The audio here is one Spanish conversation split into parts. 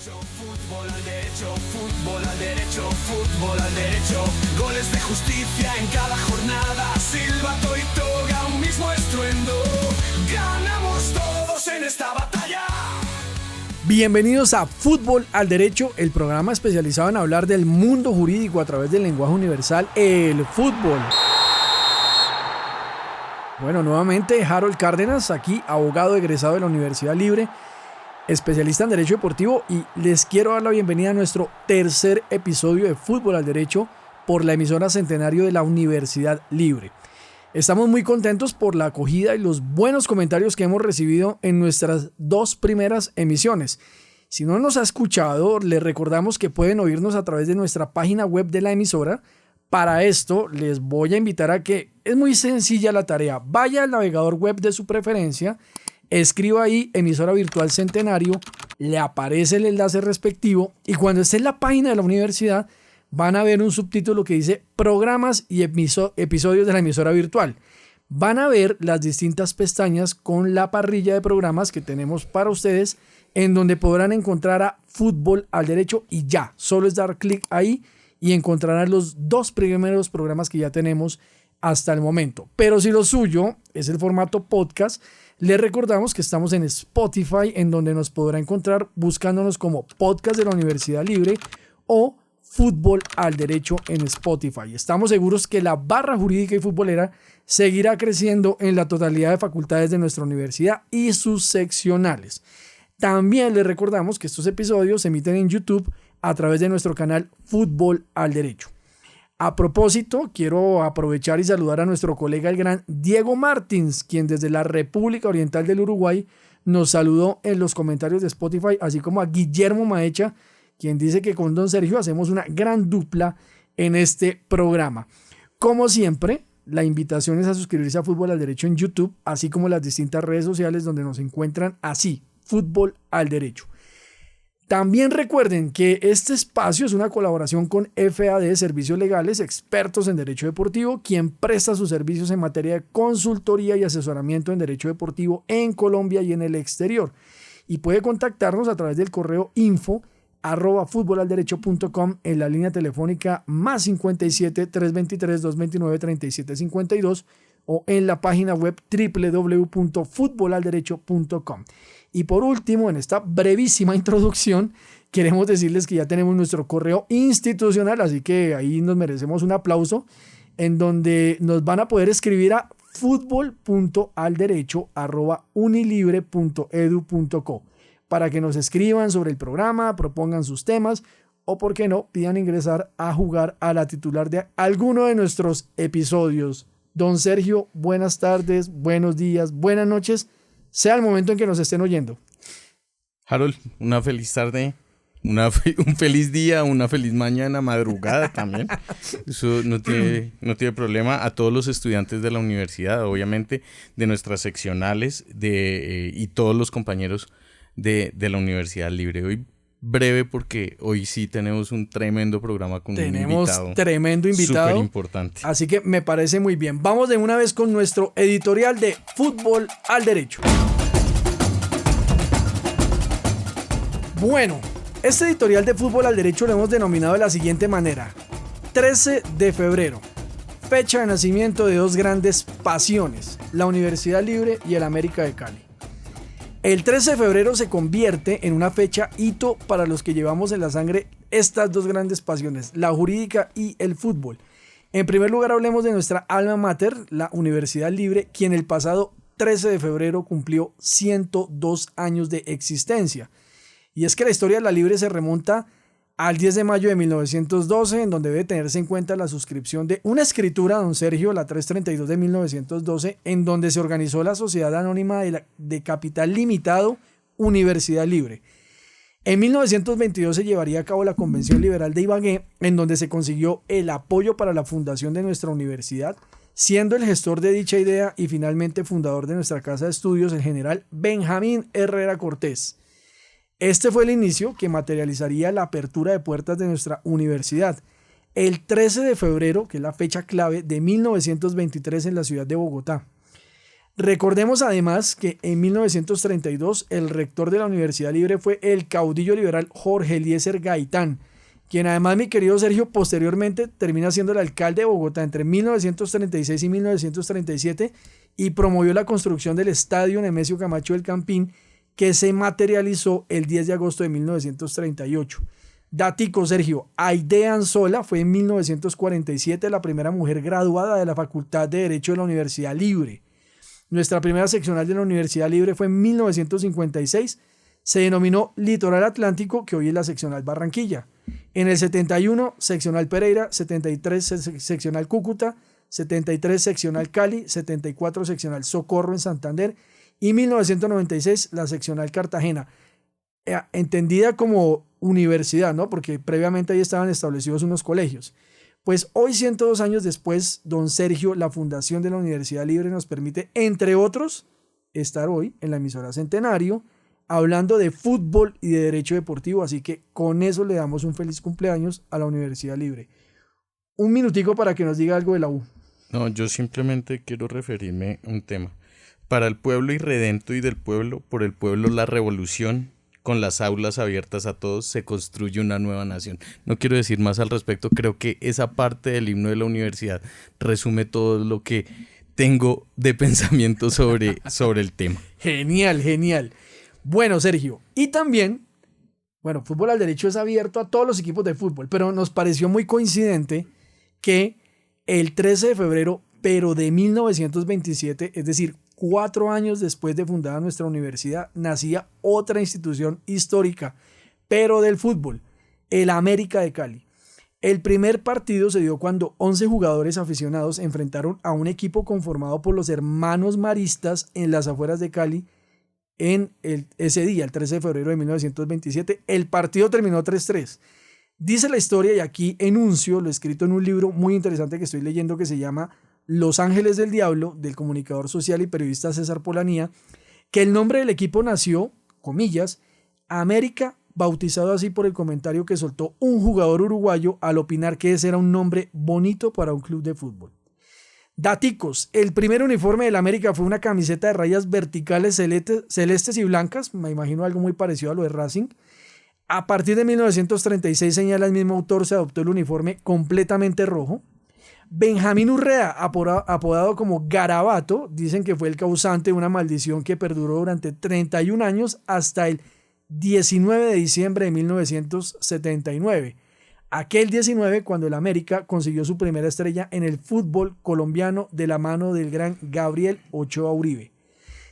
derecho, fútbol al derecho, fútbol al derecho, fútbol al derecho. Goles de justicia en cada jornada, silbato y toga, un mismo estruendo. Ganamos todos en esta batalla. Bienvenidos a Fútbol al Derecho, el programa especializado en hablar del mundo jurídico a través del lenguaje universal, el fútbol. Bueno, nuevamente Harold Cárdenas, aquí abogado egresado de la Universidad Libre, especialista en Derecho Deportivo, y les quiero dar la bienvenida a nuestro tercer episodio de Fútbol al Derecho por la emisora Centenario de la Universidad Libre. Estamos muy contentos por la acogida y los buenos comentarios que hemos recibido en nuestras dos primeras emisiones. Si no nos ha escuchado, les recordamos que pueden oírnos a través de nuestra página web de la emisora. Para esto, les voy a invitar a que es muy sencilla la tarea. Vaya al navegador web de su preferencia, escriba ahí emisora virtual Centenario, le aparece el enlace respectivo y cuando esté en la página de la universidad, van a ver un subtítulo que dice programas y episodios de la emisora virtual. Van a ver las distintas pestañas con la parrilla de programas que tenemos para ustedes, en donde podrán encontrar a Fútbol al Derecho y ya, solo es dar clic ahí y encontrarán los dos primeros programas que ya tenemos hasta el momento. Pero si lo suyo es el formato podcast, les recordamos que estamos en Spotify, en donde nos podrá encontrar buscándonos como Podcast de la Universidad Libre o Fútbol al Derecho en Spotify. Estamos seguros que la barra jurídica y futbolera seguirá creciendo en la totalidad de facultades de nuestra universidad y sus seccionales. También les recordamos que estos episodios se emiten en YouTube a través de nuestro canal Fútbol al Derecho. A propósito, quiero aprovechar y saludar a nuestro colega el gran Diego Martins, quien desde la República Oriental del Uruguay nos saludó en los comentarios de Spotify, así como a Guillermo Maecha, quien dice que con don Sergio hacemos una gran dupla en este programa. Como siempre, la invitación es a suscribirse a Fútbol al Derecho en YouTube, así como las distintas redes sociales donde nos encuentran así, Fútbol al Derecho. También recuerden que este espacio es una colaboración con FAD Servicios Legales, expertos en Derecho Deportivo, quien presta sus servicios en materia de consultoría y asesoramiento en Derecho Deportivo en Colombia y en el exterior. Y puede contactarnos a través del correo info@futbolalderecho.com en la línea telefónica más 57 323 229 3752 o en la página web www.futbolalderecho.com. Y por último, en esta brevísima introducción, queremos decirles que ya tenemos nuestro correo institucional, así que ahí nos merecemos un aplauso, en donde nos van a poder escribir a futbol.alderecho@unilibre.edu.co para que nos escriban sobre el programa, propongan sus temas o, por qué no, pidan ingresar a jugar a la titular de alguno de nuestros episodios. Don Sergio, buenas tardes, buenos días, buenas noches, sea el momento en que nos estén oyendo. Harold, una feliz tarde, un feliz día, una feliz mañana, madrugada también. Eso no tiene problema. A todos los estudiantes de la universidad, obviamente, de nuestras seccionales y todos los compañeros de la Universidad Libre. Hoy breve porque hoy sí tenemos un tremendo programa con un tremendo invitado súper importante. Así que me parece muy bien. Vamos de una vez con nuestro editorial de Fútbol al Derecho. Bueno, este editorial de Fútbol al Derecho lo hemos denominado de la siguiente manera: 13 de febrero, fecha de nacimiento de dos grandes pasiones, la Universidad Libre y el América de Cali. El 13 de febrero se convierte en una fecha hito para los que llevamos en la sangre estas dos grandes pasiones, la jurídica y el fútbol. En primer lugar, hablemos de nuestra alma mater, la Universidad Libre, quien el pasado 13 de febrero cumplió 102 años de existencia. Y es que la historia de la Libre se remonta al 10 de mayo de 1912, en donde debe tenerse en cuenta la suscripción de una escritura, don Sergio, la 332 de 1912, en donde se organizó la Sociedad Anónima de Capital Limitado Universidad Libre. En 1922 se llevaría a cabo la Convención Liberal de Ibagué, en donde se consiguió el apoyo para la fundación de nuestra universidad, siendo el gestor de dicha idea y finalmente fundador de nuestra casa de estudios el general Benjamín Herrera Cortés. Este fue el inicio que materializaría la apertura de puertas de nuestra universidad. El 13 de febrero, que es la fecha clave de 1923 en la ciudad de Bogotá. Recordemos además que en 1932 el rector de la Universidad Libre fue el caudillo liberal Jorge Eliezer Gaitán, quien además, mi querido Sergio, posteriormente termina siendo el alcalde de Bogotá entre 1936 y 1937 y promovió la construcción del Estadio Nemesio Camacho del Campín, que se materializó el 10 de agosto de 1938. Datico, Sergio, Aide Anzola fue en 1947 la primera mujer graduada de la Facultad de Derecho de la Universidad Libre. Nuestra primera seccional de la Universidad Libre fue en 1956. Se denominó Litoral Atlántico, que hoy es la seccional Barranquilla. En el 71, seccional Pereira, 73, seccional Cúcuta, 73, seccional Cali, 74, seccional Socorro en Santander y 1996, la seccional Cartagena. Entendida como universidad, ¿no? Porque previamente ahí estaban establecidos unos colegios. Pues hoy, 102 años después, don Sergio, la fundación de la Universidad Libre nos permite, entre otros, estar hoy en la emisora Centenario, hablando de fútbol y de derecho deportivo, así que con eso le damos un feliz cumpleaños a la Universidad Libre. Un minutico para que nos diga algo de la U. No, yo simplemente quiero referirme a un tema. Para el pueblo irredento y del pueblo, por el pueblo la revolución, con las aulas abiertas a todos, se construye una nueva nación. No quiero decir más al respecto, creo que esa parte del himno de la universidad resume todo lo que tengo de pensamiento sobre el tema. Genial, genial. Bueno, Sergio, y también, bueno, Fútbol al Derecho es abierto a todos los equipos de fútbol, pero nos pareció muy coincidente que el 13 de febrero, pero de 1927, es decir, 4 años después de fundada nuestra universidad, nacía otra institución histórica, pero del fútbol, el América de Cali. El primer partido se dio cuando 11 jugadores aficionados enfrentaron a un equipo conformado por los hermanos maristas en las afueras de Cali ese día, el 13 de febrero de 1927. El partido terminó 3-3. Dice la historia, y aquí enuncio lo escrito en un libro muy interesante que estoy leyendo que se llama Los Ángeles del Diablo, del comunicador social y periodista César Polanía, que el nombre del equipo nació, comillas, América, bautizado así por el comentario que soltó un jugador uruguayo al opinar que ese era un nombre bonito para un club de fútbol. Daticos, el primer uniforme del América fue una camiseta de rayas verticales celestes y blancas, me imagino algo muy parecido a lo de Racing. A partir de 1936, señala el mismo autor, se adoptó el uniforme completamente rojo. Benjamín Urrea, apodado como Garabato, dicen que fue el causante de una maldición que perduró durante 31 años hasta el 19 de diciembre de 1979. Aquel 19 cuando el América consiguió su primera estrella en el fútbol colombiano de la mano del gran Gabriel Ochoa Uribe.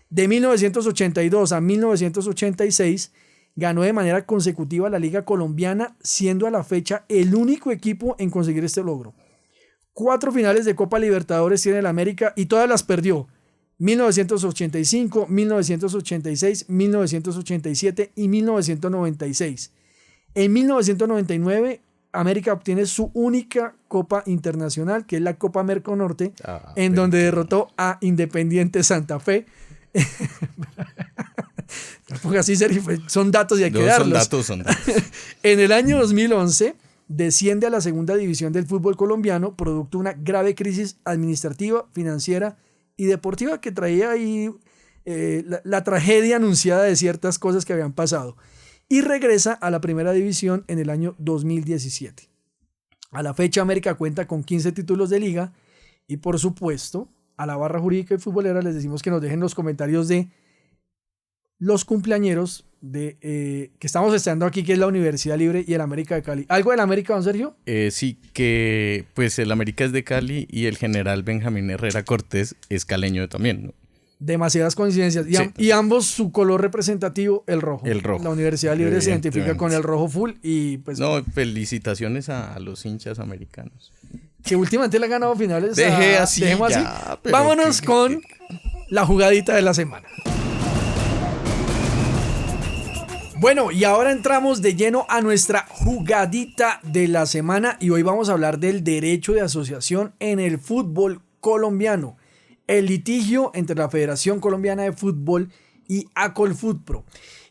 De 1982 a 1986 ganó de manera consecutiva la Liga Colombiana, siendo a la fecha el único equipo en conseguir este logro. 4 finales de Copa Libertadores tiene el América y todas las perdió. 1985, 1986, 1987 y 1996. En 1999, América obtiene su única Copa Internacional, que es la Copa Merconorte, en donde derrotó a Independiente Santa Fe. Porque así, Sergio, son datos y hay que darlos. Son datos. En el año 2011 desciende a la segunda división del fútbol colombiano, producto de una grave crisis administrativa, financiera y deportiva que traía ahí la tragedia anunciada de ciertas cosas que habían pasado. Y regresa a la primera división en el año 2017. A la fecha, América cuenta con 15 títulos de liga y, por supuesto, a la barra jurídica y futbolera les decimos que nos dejen los comentarios de los cumpleañeros que estamos estrenando aquí, que es la Universidad Libre y el América de Cali. ¿Algo del América, don Sergio? Sí, que pues el América es de Cali y el general Benjamín Herrera Cortés es caleño también, ¿no? Demasiadas coincidencias. Y ambos su color representativo, el rojo. El rojo. La Universidad Libre se identifica con el rojo full y pues... No, felicitaciones a los hinchas americanos. Que últimamente le han ganado finales. Dejemos así. Vámonos con la jugadita de la semana. Bueno, y ahora entramos de lleno a nuestra jugadita de la semana y hoy vamos a hablar del derecho de asociación en el fútbol colombiano. El litigio entre la Federación Colombiana de Fútbol y Acolfutpro.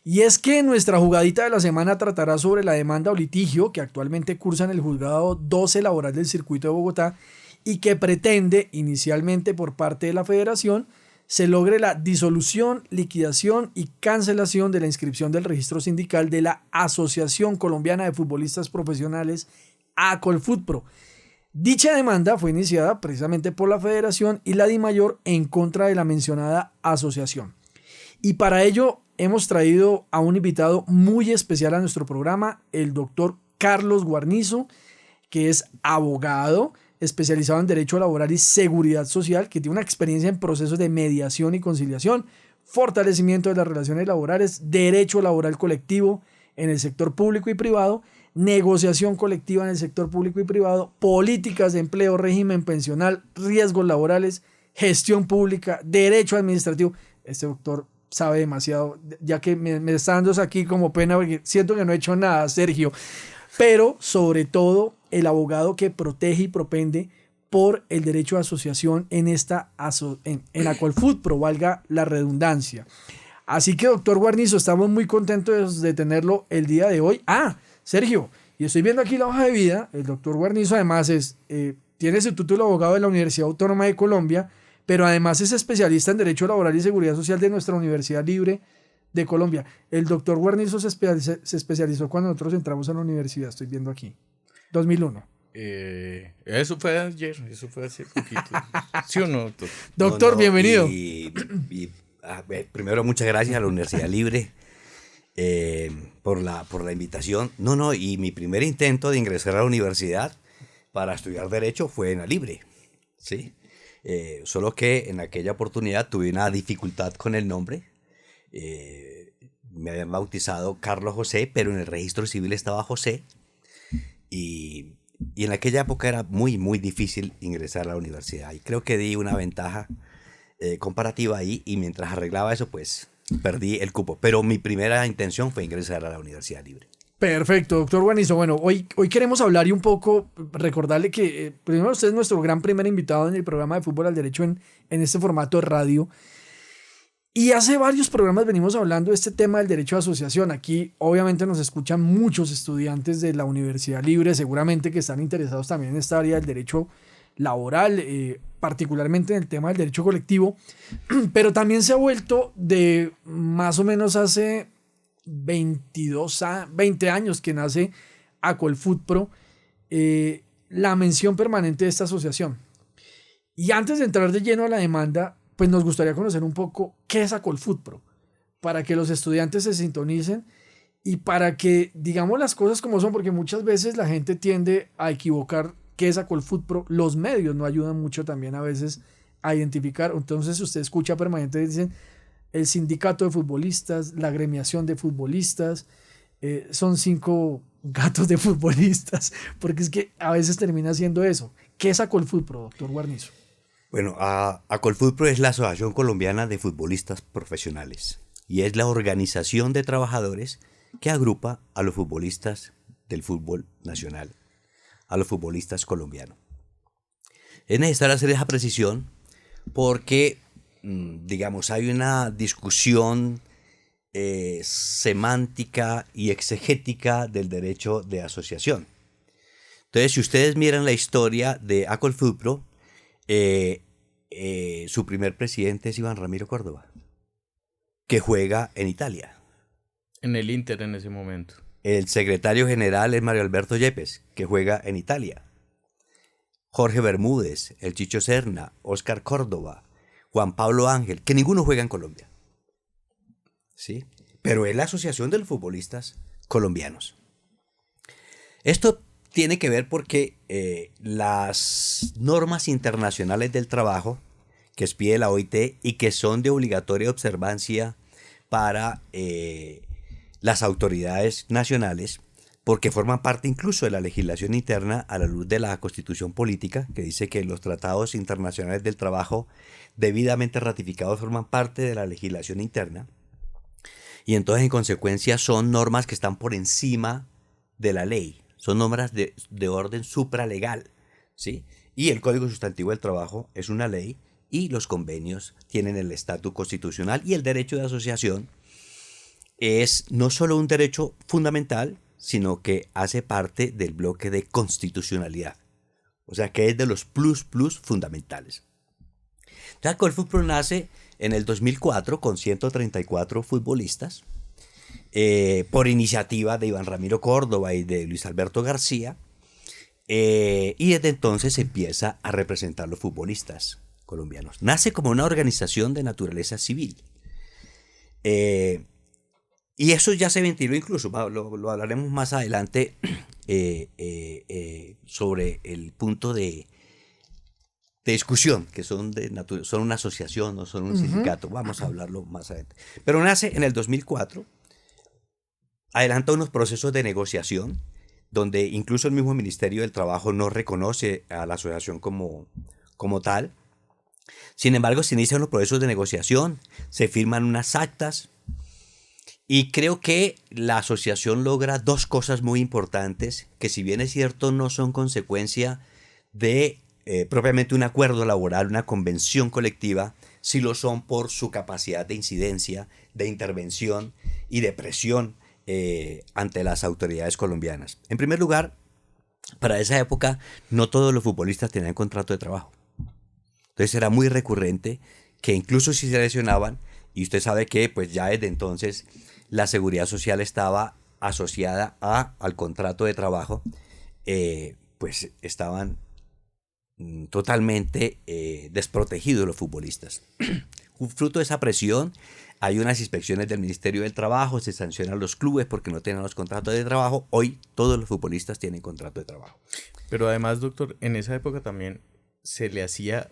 Y es que nuestra jugadita de la semana tratará sobre la demanda o litigio que actualmente cursa en el juzgado 12 laboral del circuito de Bogotá y que pretende, inicialmente por parte de la Federación, se logre la disolución, liquidación y cancelación de la inscripción del registro sindical de la Asociación Colombiana de Futbolistas Profesionales, ACOLFUTPRO. Dicha demanda fue iniciada precisamente por la Federación y la DIMAYOR en contra de la mencionada asociación. Y para ello hemos traído a un invitado muy especial a nuestro programa, el doctor Carlos Guarnizo, que es abogado especializado en Derecho Laboral y Seguridad Social, que tiene una experiencia en procesos de mediación y conciliación, fortalecimiento de las relaciones laborales, derecho laboral colectivo en el sector público y privado, negociación colectiva en el sector público y privado, políticas de empleo, régimen pensional, riesgos laborales, gestión pública, derecho administrativo. Este doctor sabe demasiado, ya que me está dando aquí como pena porque siento que no he hecho nada, Sergio. Pero sobre todo el abogado que protege y propende por el derecho de asociación en ACOLFUTPRO, valga la redundancia. Así que, doctor Guarnizo, estamos muy contentos de tenerlo el día de hoy. Sergio, y estoy viendo aquí la hoja de vida. El doctor Guarnizo además tiene su título de abogado de la Universidad Autónoma de Colombia, pero además es especialista en Derecho Laboral y Seguridad Social de nuestra Universidad Libre de Colombia. El doctor Guarnizo se especializó cuando nosotros entramos a la universidad, estoy viendo aquí, 2001. Eso fue ayer, eso fue hace poquito. ¿Sí o no, doctor? Doctor, bienvenido. Primero, muchas gracias a la Universidad Libre por la invitación. Y mi primer intento de ingresar a la universidad para estudiar Derecho fue en la Libre, ¿sí? Solo que en aquella oportunidad tuve una dificultad con el nombre. Me habían bautizado Carlos José, pero en el registro civil estaba José. Y en aquella época era muy, muy difícil ingresar a la universidad. Y creo que di una ventaja comparativa ahí. Y mientras arreglaba eso, pues perdí el cupo. Pero mi primera intención fue ingresar a la Universidad Libre. Perfecto, doctor Guarnizo. Bueno, hoy queremos hablar y un poco recordarle que primero usted es nuestro gran primer invitado en el programa de Fútbol al Derecho en este formato de radio. Y hace varios programas venimos hablando de este tema del derecho de asociación. Aquí obviamente nos escuchan muchos estudiantes de la Universidad Libre, seguramente que están interesados también en esta área del derecho laboral, particularmente en el tema del derecho colectivo, pero también se ha vuelto de más o menos hace 20 años que nace ACOLFUTPRO, la mención permanente de esta asociación. Y antes de entrar de lleno a la demanda, pues nos gustaría conocer un poco qué es ACOLFUTPRO, para que los estudiantes se sintonicen y para que digamos las cosas como son, porque muchas veces la gente tiende a equivocar qué es ACOLFUTPRO. Los medios no ayudan mucho también a veces a identificar. Entonces usted escucha permanentemente, dicen el sindicato de futbolistas, la agremiación de futbolistas, son 5 gatos de futbolistas, porque es que a veces termina siendo eso. ¿Qué es ACOLFUTPRO, doctor Guarnizo? Bueno, ACOLFUTPRO es la Asociación Colombiana de Futbolistas Profesionales y es la organización de trabajadores que agrupa a los futbolistas del fútbol nacional, a los futbolistas colombianos. Es necesario hacer esa precisión porque, digamos, hay una discusión semántica y exegética del derecho de asociación. Entonces, si ustedes miran la historia de ACOLFUTPRO, su primer presidente es Iván Ramiro Córdoba, que juega en Italia. En el Inter en ese momento. El secretario general es Mario Alberto Yepes, que juega en Italia. Jorge Bermúdez, el Chicho Serna, Óscar Córdoba, Juan Pablo Ángel, que ninguno juega en Colombia. ¿Sí? Pero es la Asociación de los Futbolistas Colombianos. Esto tiene que ver porque las normas internacionales del trabajo que expide la OIT y que son de obligatoria observancia para las autoridades nacionales, porque forman parte incluso de la legislación interna a la luz de la Constitución Política, que dice que los tratados internacionales del trabajo debidamente ratificados forman parte de la legislación interna, y entonces en consecuencia son normas que están por encima de la ley. Son normas de orden supralegal, ¿sí? Y el Código Sustantivo del Trabajo es una ley y los convenios tienen el estatus constitucional y el derecho de asociación es no solo un derecho fundamental, sino que hace parte del bloque de constitucionalidad. O sea que es de los plus fundamentales. Entonces, ACOLFUTPRO nace en el 2004 con 134 futbolistas, por iniciativa de Iván Ramiro Córdoba y de Luis Alberto García, y desde entonces empieza a representar los futbolistas colombianos. Nace como una organización de naturaleza civil. Y eso ya se ventiló incluso, lo hablaremos más adelante, sobre el punto de discusión, que son una asociación, no son un sindicato. Vamos a hablarlo más adelante. Pero nace en el 2004, adelanta unos procesos de negociación, donde incluso el mismo Ministerio del Trabajo no reconoce a la asociación como tal. Sin embargo, se inician los procesos de negociación, se firman unas actas, y creo que la asociación logra dos cosas muy importantes, que si bien es cierto no son consecuencia de propiamente un acuerdo laboral, una convención colectiva, sí lo son por su capacidad de incidencia, de intervención y de presión ante las autoridades colombianas. En primer lugar, para esa época no todos los futbolistas tenían contrato de trabajo. Entonces era muy recurrente que incluso si se lesionaban, y usted sabe que pues ya desde entonces la seguridad social estaba asociada al contrato de trabajo, pues estaban totalmente desprotegidos los futbolistas. Fruto de esa presión, hay unas inspecciones del Ministerio del Trabajo, se sancionan los clubes porque no tienen los contratos de trabajo. Hoy todos los futbolistas tienen contrato de trabajo. Pero además, doctor, en esa época también se le hacía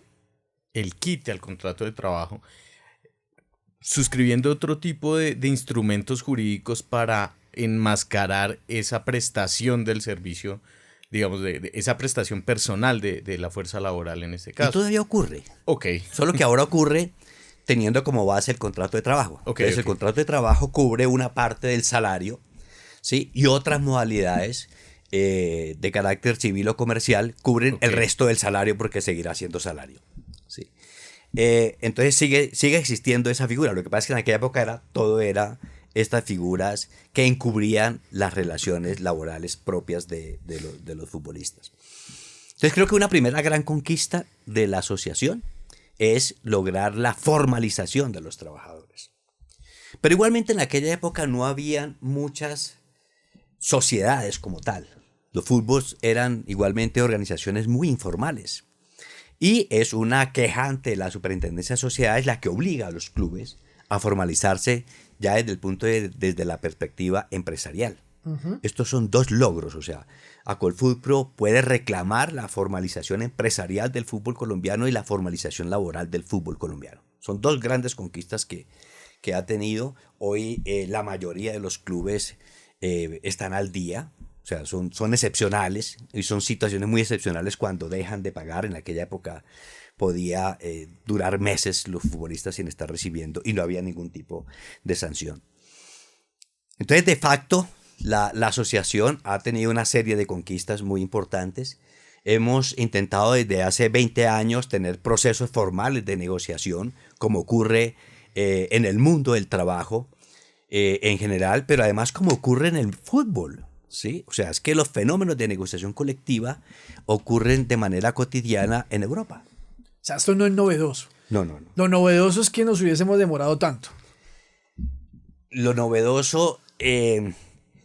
el quite al contrato de trabajo, suscribiendo otro tipo de instrumentos jurídicos para enmascarar esa prestación del servicio, digamos, de esa prestación personal de la fuerza laboral en este caso. Y todavía ocurre. Ok. Solo que ahora ocurre teniendo como base el contrato de trabajo. Entonces, el contrato de trabajo cubre una parte del salario, ¿sí? Y otras modalidades de carácter civil o comercial cubren el resto del salario porque seguirá siendo salario, ¿sí? Entonces sigue existiendo esa figura. Lo que pasa es que en aquella época todo era estas figuras que encubrían las relaciones laborales propias de los futbolistas. Entonces creo que una primera gran conquista de la asociación es lograr la formalización de los trabajadores. Pero igualmente en aquella época no habían muchas sociedades como tal. Los fútbols eran igualmente organizaciones muy informales. Y es una queja ante la Superintendencia de Sociedades la que obliga a los clubes a formalizarse ya desde la perspectiva empresarial. Estos son dos logros, o sea, Acolfutpro puede reclamar la formalización empresarial del fútbol colombiano y la formalización laboral del fútbol colombiano. Son dos grandes conquistas que ha tenido. Hoy la mayoría de los clubes están al día, o sea, son excepcionales y son situaciones muy excepcionales cuando dejan de pagar. En aquella época podía durar meses los futbolistas sin estar recibiendo y no había ningún tipo de sanción. Entonces, de facto, la asociación ha tenido una serie de conquistas muy importantes. Hemos intentado desde hace 20 años tener procesos formales de negociación, como ocurre en el mundo del trabajo en general, pero además como ocurre en el fútbol, ¿sí? O sea, es que los fenómenos de negociación colectiva ocurren de manera cotidiana en Europa. O sea, esto no es novedoso. No. Lo novedoso es que nos hubiésemos demorado tanto. Lo novedoso,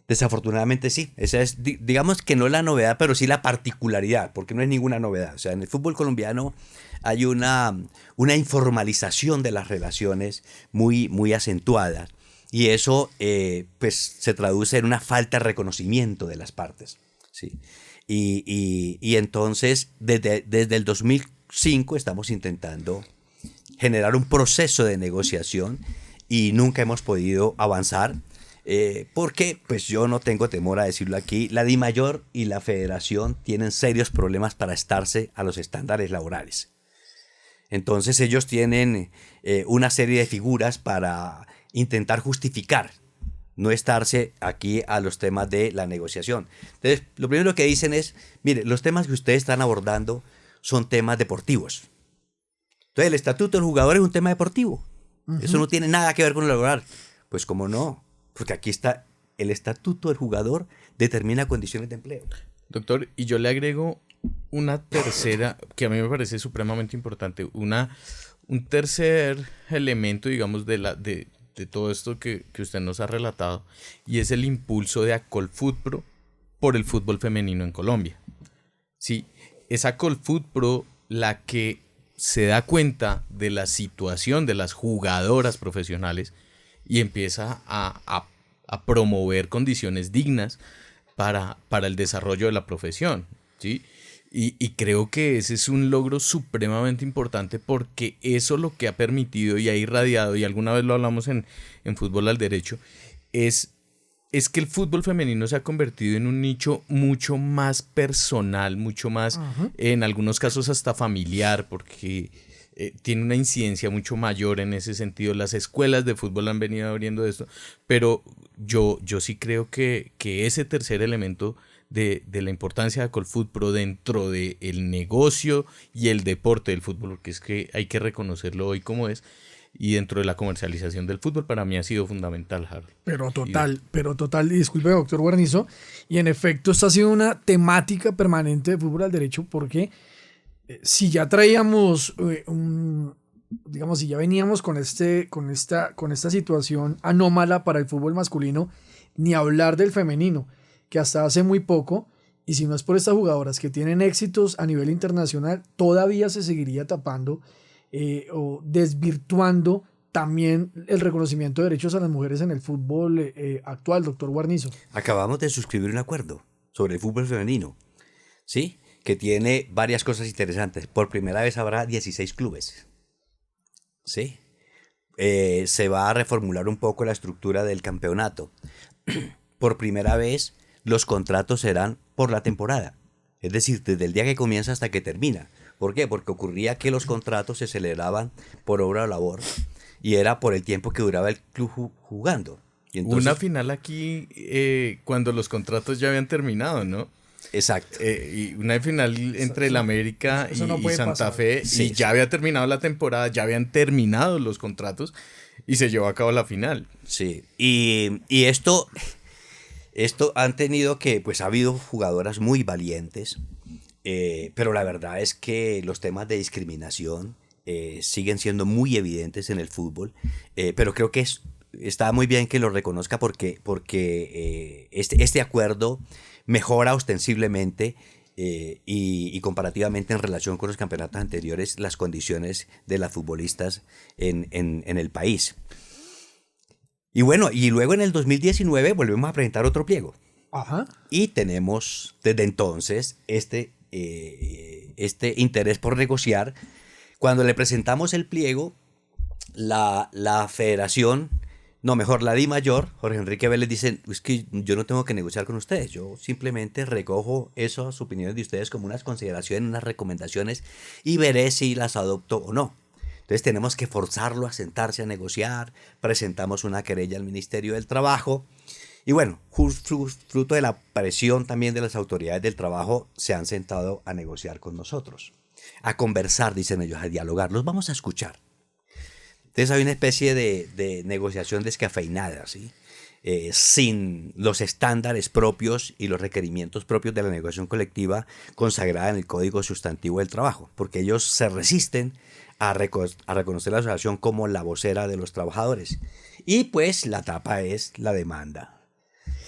desafortunadamente sí. Esa es, digamos que no la novedad, pero sí la particularidad, porque no es ninguna novedad. O sea, en el fútbol colombiano hay una informalización de las relaciones muy, muy acentuada. Y eso pues se traduce en una falta de reconocimiento de las partes, ¿sí? Y entonces desde el 2005 estamos intentando generar un proceso de negociación y nunca hemos podido avanzar porque, pues yo no tengo temor a decirlo aquí, la DIMAYOR y la Federación tienen serios problemas para estarse a los estándares laborales. Entonces ellos tienen una serie de figuras para intentar justificar no estarse aquí a los temas de la negociación. Entonces, lo primero que dicen es, mire, los temas que ustedes están abordando son temas deportivos. Entonces, el estatuto del jugador es un tema deportivo. Eso no tiene nada que ver con lo laboral. Pues, ¿cómo no? Porque aquí está, el estatuto del jugador determina condiciones de empleo. Doctor, y yo le agrego una tercera que a mí me parece supremamente importante, una Un tercer elemento, digamos, de todo esto que usted nos ha relatado, y es el impulso de Acolfutpro por el fútbol femenino en Colombia. Sí, es Acolfutpro la que se da cuenta de la situación de las jugadoras profesionales y empieza a promover condiciones dignas para el desarrollo de la profesión, ¿sí? Y creo que ese es un logro supremamente importante, porque eso lo que ha permitido y ha irradiado, y alguna vez lo hablamos en Fútbol al Derecho, es que el fútbol femenino se ha convertido en un nicho mucho más personal, mucho más, en algunos casos hasta familiar, porque tiene una incidencia mucho mayor en ese sentido. Las escuelas de fútbol han venido abriendo esto, pero yo sí creo que ese tercer elemento de la importancia de Acolfutpro dentro del negocio y el deporte del fútbol, porque es que hay que reconocerlo hoy como es, y dentro de la comercialización del fútbol, para mí ha sido fundamental, Harold. Pero total, y disculpe, doctor Guarnizo, y en efecto esta ha sido una temática permanente de Fútbol al Derecho, porque si ya traíamos digamos, si ya veníamos con esta situación anómala para el fútbol masculino, ni hablar del femenino, que hasta hace muy poco, y si no es por estas jugadoras que tienen éxitos a nivel internacional, todavía se seguiría tapando o desvirtuando también el reconocimiento de derechos a las mujeres en el fútbol actual, doctor Guarnizo. Acabamos de suscribir un acuerdo sobre el fútbol femenino, ¿sí? Que tiene varias cosas interesantes. Por primera vez habrá 16 clubes, ¿sí? Se va a reformular un poco la estructura del campeonato. Por primera vez los contratos serán por la temporada, es decir, desde el día que comienza hasta que termina. ¿Por qué? Porque ocurría que los contratos se celebraban por obra o labor y era por el tiempo que duraba el club jugando. Y entonces, una final aquí cuando los contratos ya habían terminado, ¿no? Exacto. Y una final entre el América y Santa pasar. Fe, Sí, y ya había terminado la temporada, ya habían terminado los contratos y se llevó a cabo la final. Sí, y esto han tenido que, pues ha habido jugadoras muy valientes, pero la verdad es que los temas de discriminación siguen siendo muy evidentes en el fútbol, pero creo que está muy bien que lo reconozca porque este acuerdo mejora ostensiblemente y comparativamente en relación con los campeonatos anteriores las condiciones de las futbolistas en el país. Y bueno, y luego en el 2019 volvemos a presentar otro pliego. Ajá. Y tenemos desde entonces este interés por negociar. Cuando le presentamos el pliego, la federación, no, mejor la DIMAYOR, Jorge Enrique Vélez, dice, es que yo no tengo que negociar con ustedes, yo simplemente recojo esas opiniones de ustedes como unas consideraciones, unas recomendaciones, y veré si las adopto o no. Entonces tenemos que forzarlo a sentarse a negociar, presentamos una querella al Ministerio del Trabajo, y bueno, fruto de la presión también de las autoridades del trabajo, se han sentado a negociar con nosotros, a conversar, dicen ellos, a dialogar, los vamos a escuchar. Entonces hay una especie de negociación descafeinada, ¿sí? Sin los estándares propios y los requerimientos propios de la negociación colectiva consagrada en el Código Sustantivo del Trabajo, porque ellos se resisten a reconocer la asociación como la vocera de los trabajadores. Y pues la tapa es la demanda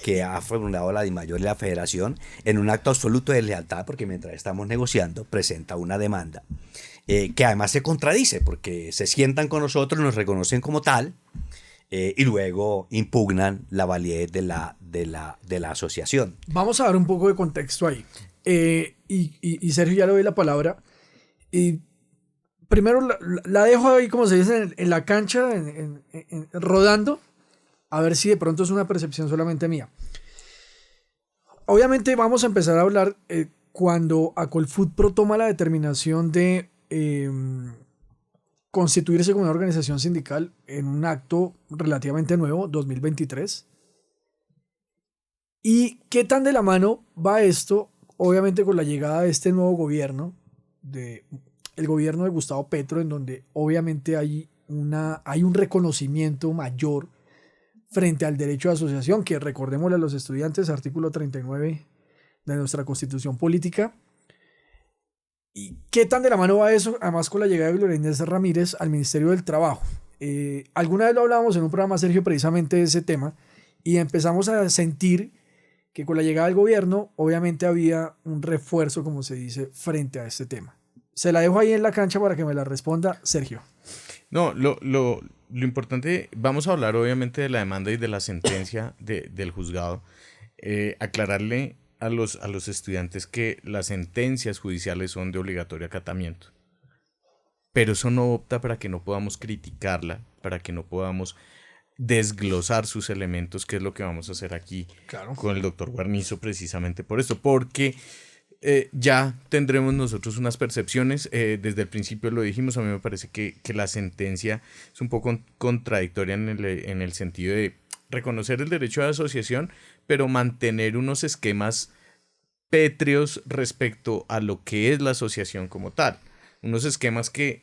que ha formulado la DIMAYOR y la Federación en un acto absoluto de lealtad, porque mientras estamos negociando presenta una demanda que además se contradice, porque se sientan con nosotros, nos reconocen como tal y luego impugnan la validez de la asociación. Vamos a dar un poco de contexto ahí. Y Sergio, ya le doy la palabra. Primero la dejo ahí, como se dice, en la cancha, rodando, a ver si de pronto es una percepción solamente mía. Obviamente vamos a empezar a hablar cuando Acolfutpro toma la determinación de constituirse como una organización sindical en un acto relativamente nuevo, 2023. ¿Y qué tan de la mano va esto? Obviamente con la llegada de este nuevo gobierno, el gobierno de Gustavo Petro, en donde obviamente hay un reconocimiento mayor frente al derecho de asociación, que recordémosle a los estudiantes, artículo 39 de nuestra Constitución Política. ¿Y qué tan de la mano va eso? Además, con la llegada de Gloria Inés Ramírez al Ministerio del Trabajo. Alguna vez lo hablábamos en un programa, Sergio, precisamente de ese tema, y empezamos a sentir que con la llegada del gobierno, obviamente había un refuerzo, como se dice, frente a este tema. Se la dejo ahí en la cancha para que me la responda Sergio. No, lo importante, vamos a hablar obviamente de la demanda y de la sentencia del juzgado. Aclararle a los estudiantes que las sentencias judiciales son de obligatorio acatamiento. Pero eso no opta para que no podamos criticarla, para que no podamos desglosar sus elementos, que es lo que vamos a hacer aquí con el doctor Guarnizo, precisamente por esto, porque ya tendremos nosotros unas percepciones. Desde el principio lo dijimos, a mí me parece que la sentencia es un poco contradictoria en el sentido de reconocer el derecho de asociación, pero mantener unos esquemas pétreos respecto a lo que es la asociación como tal. Unos esquemas que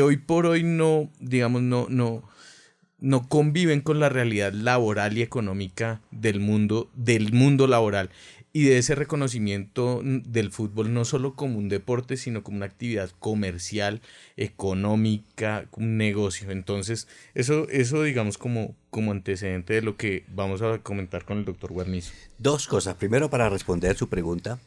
hoy por hoy no, digamos, no conviven con la realidad laboral y económica del mundo laboral, y de ese reconocimiento del fútbol no solo como un deporte, sino como una actividad comercial, económica, un negocio. Entonces, eso digamos como antecedente de lo que vamos a comentar con el doctor Guarnizo. Dos cosas. Primero, para responder su pregunta.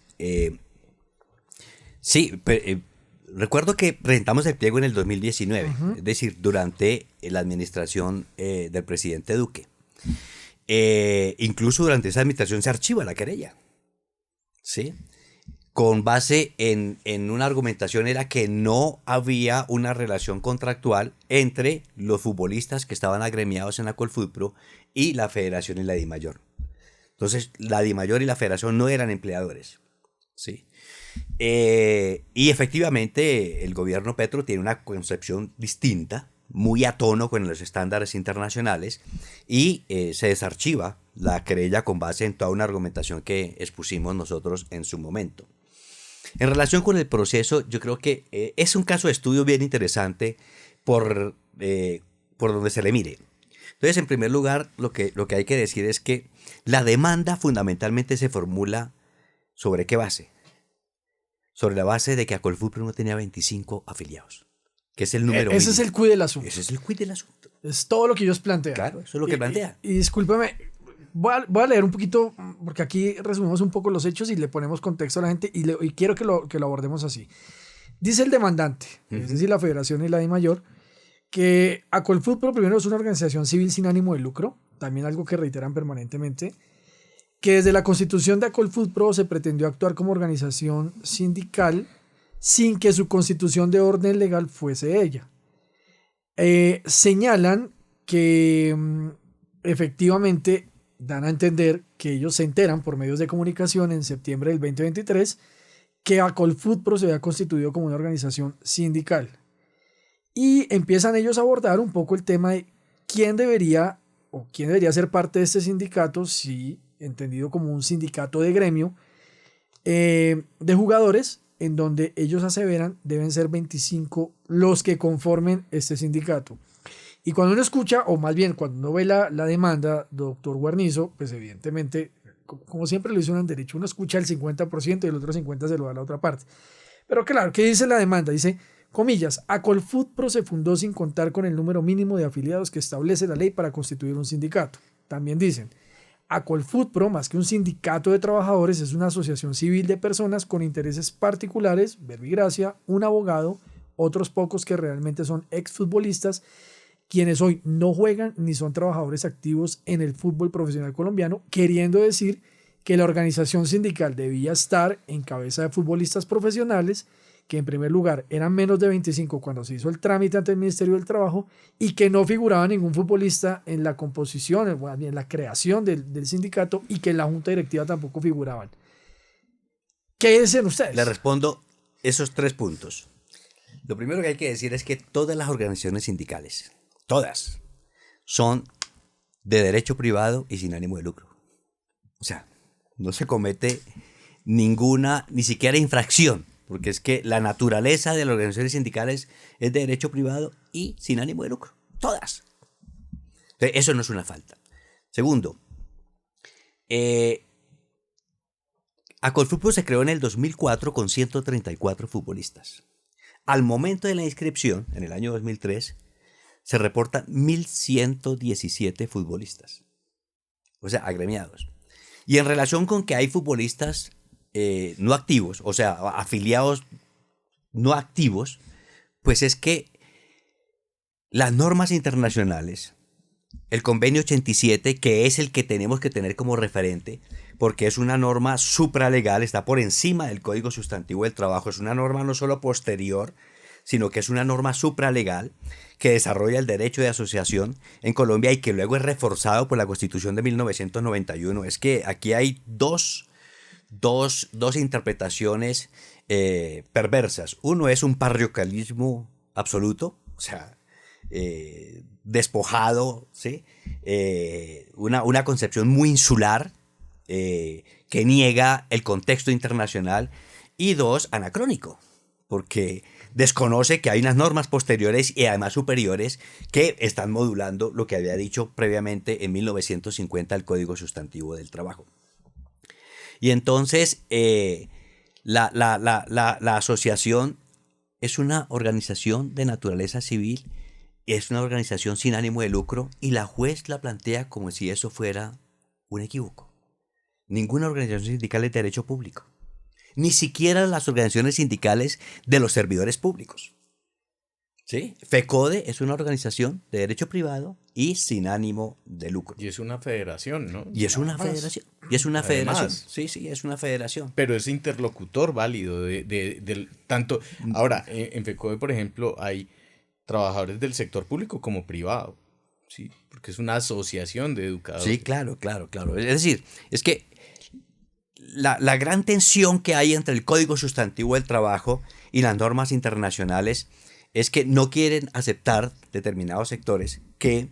Recuerdo que presentamos el pliego en el 2019, es decir, durante la administración del presidente Duque. Incluso durante esa administración se archiva la querella. ¿Sí? Con base en una argumentación era que no había una relación contractual entre los futbolistas que estaban agremiados en la Colfutpro y la federación y la DIMAYOR. Entonces, la DIMAYOR y la federación no eran empleadores. ¿Sí? Y efectivamente el gobierno Petro tiene una concepción distinta, muy a tono con los estándares internacionales, y se desarchiva la querella con base en toda una argumentación que expusimos nosotros en su momento. En relación con el proceso, yo creo que es un caso de estudio bien interesante por donde se le mire. Entonces, en primer lugar, lo que hay que decir es que la demanda fundamentalmente se formula ¿sobre qué base? Sobre la base de que Acolfutpro no tenía 25 afiliados, que es el número Ese mínimo. es el quid del asunto. Ese es el quid del asunto. Es todo lo que ellos plantean. Claro, eso es lo que plantea. Y discúlpeme, voy a leer un poquito, porque aquí resumimos un poco los hechos y le ponemos contexto a la gente, y quiero que lo abordemos así. Dice el demandante, es decir, la Federación y la DIMAYOR, que Acolfutpro primero es una organización civil sin ánimo de lucro, también algo que reiteran permanentemente, que desde la constitución de Acolfutpro se pretendió actuar como organización sindical sin que su constitución de orden legal fuese ella. Señalan que efectivamente dan a entender que ellos se enteran por medios de comunicación en septiembre del 2023 que Acolfutpro se había constituido como una organización sindical. Y empiezan ellos a abordar un poco el tema de quién debería ser parte de este sindicato, si entendido como un sindicato de gremio de jugadores, en donde ellos aseveran deben ser 25 los que conformen este sindicato. Y cuando uno escucha, o más bien cuando uno ve la demanda, doctor Guarnizo, pues evidentemente, como siempre lo hizo en derecho, uno escucha el 50% y el otro 50% se lo da a la otra parte. Pero claro, ¿qué dice la demanda? Dice, comillas, Acolfutpro se fundó sin contar con el número mínimo de afiliados que establece la ley para constituir un sindicato. También dicen, Acolfutpro, más que un sindicato de trabajadores, es una asociación civil de personas con intereses particulares, verbigracia, un abogado, otros pocos que realmente son exfutbolistas, quienes hoy no juegan ni son trabajadores activos en el fútbol profesional colombiano, queriendo decir que la organización sindical debía estar en cabeza de futbolistas profesionales, que en primer lugar eran menos de 25 cuando se hizo el trámite ante el Ministerio del Trabajo, y que no figuraba ningún futbolista en la composición, en la creación del sindicato, y que en la junta directiva tampoco figuraban. ¿Qué dicen ustedes? Le respondo esos 3 puntos. Lo primero que hay que decir es que todas las organizaciones sindicales, todas, son de derecho privado y sin ánimo de lucro. O sea, no se comete ninguna, ni siquiera infracción, porque es que la naturaleza de las organizaciones sindicales es de derecho privado y sin ánimo de lucro. Todas. Entonces, eso no es una falta. Segundo, Acolfutbol se creó en el 2004 con 134 futbolistas. Al momento de la inscripción, en el año 2003, se reportan 1.117 futbolistas. O sea, agremiados. Y en relación con que hay futbolistas no activos, o sea, afiliados no activos, pues es que las normas internacionales, el convenio 87, que es el que tenemos que tener como referente, porque es una norma supralegal, está por encima del Código Sustantivo del Trabajo, es una norma no solo posterior, sino que es una norma supralegal que desarrolla el derecho de asociación en Colombia y que luego es reforzado por la Constitución de 1991. Es que aquí hay dos interpretaciones perversas. Uno es un parroquialismo absoluto, o sea, despojado, ¿sí? Una concepción muy insular que niega el contexto internacional, y dos, anacrónico, porque desconoce que hay unas normas posteriores y además superiores que están modulando lo que había dicho previamente en 1950 el Código Sustantivo del Trabajo. Y entonces la asociación es una organización de naturaleza civil, es una organización sin ánimo de lucro, y la juez la plantea como si eso fuera un equívoco. Ninguna organización sindical es de derecho público, ni siquiera las organizaciones sindicales de los servidores públicos. ¿Sí? FECODE es una organización de derecho privado y sin ánimo de lucro. Y es una federación, ¿no? Y es una federación. Y es una Además. federación. Sí, es una federación. Pero es interlocutor válido del tanto. Ahora, en FECODE, por ejemplo, hay trabajadores del sector público como privado, ¿sí? Porque es una asociación de educadores. Sí, claro. Es decir, es que la gran tensión que hay entre el Código Sustantivo del Trabajo y las normas internacionales es que no quieren aceptar determinados sectores que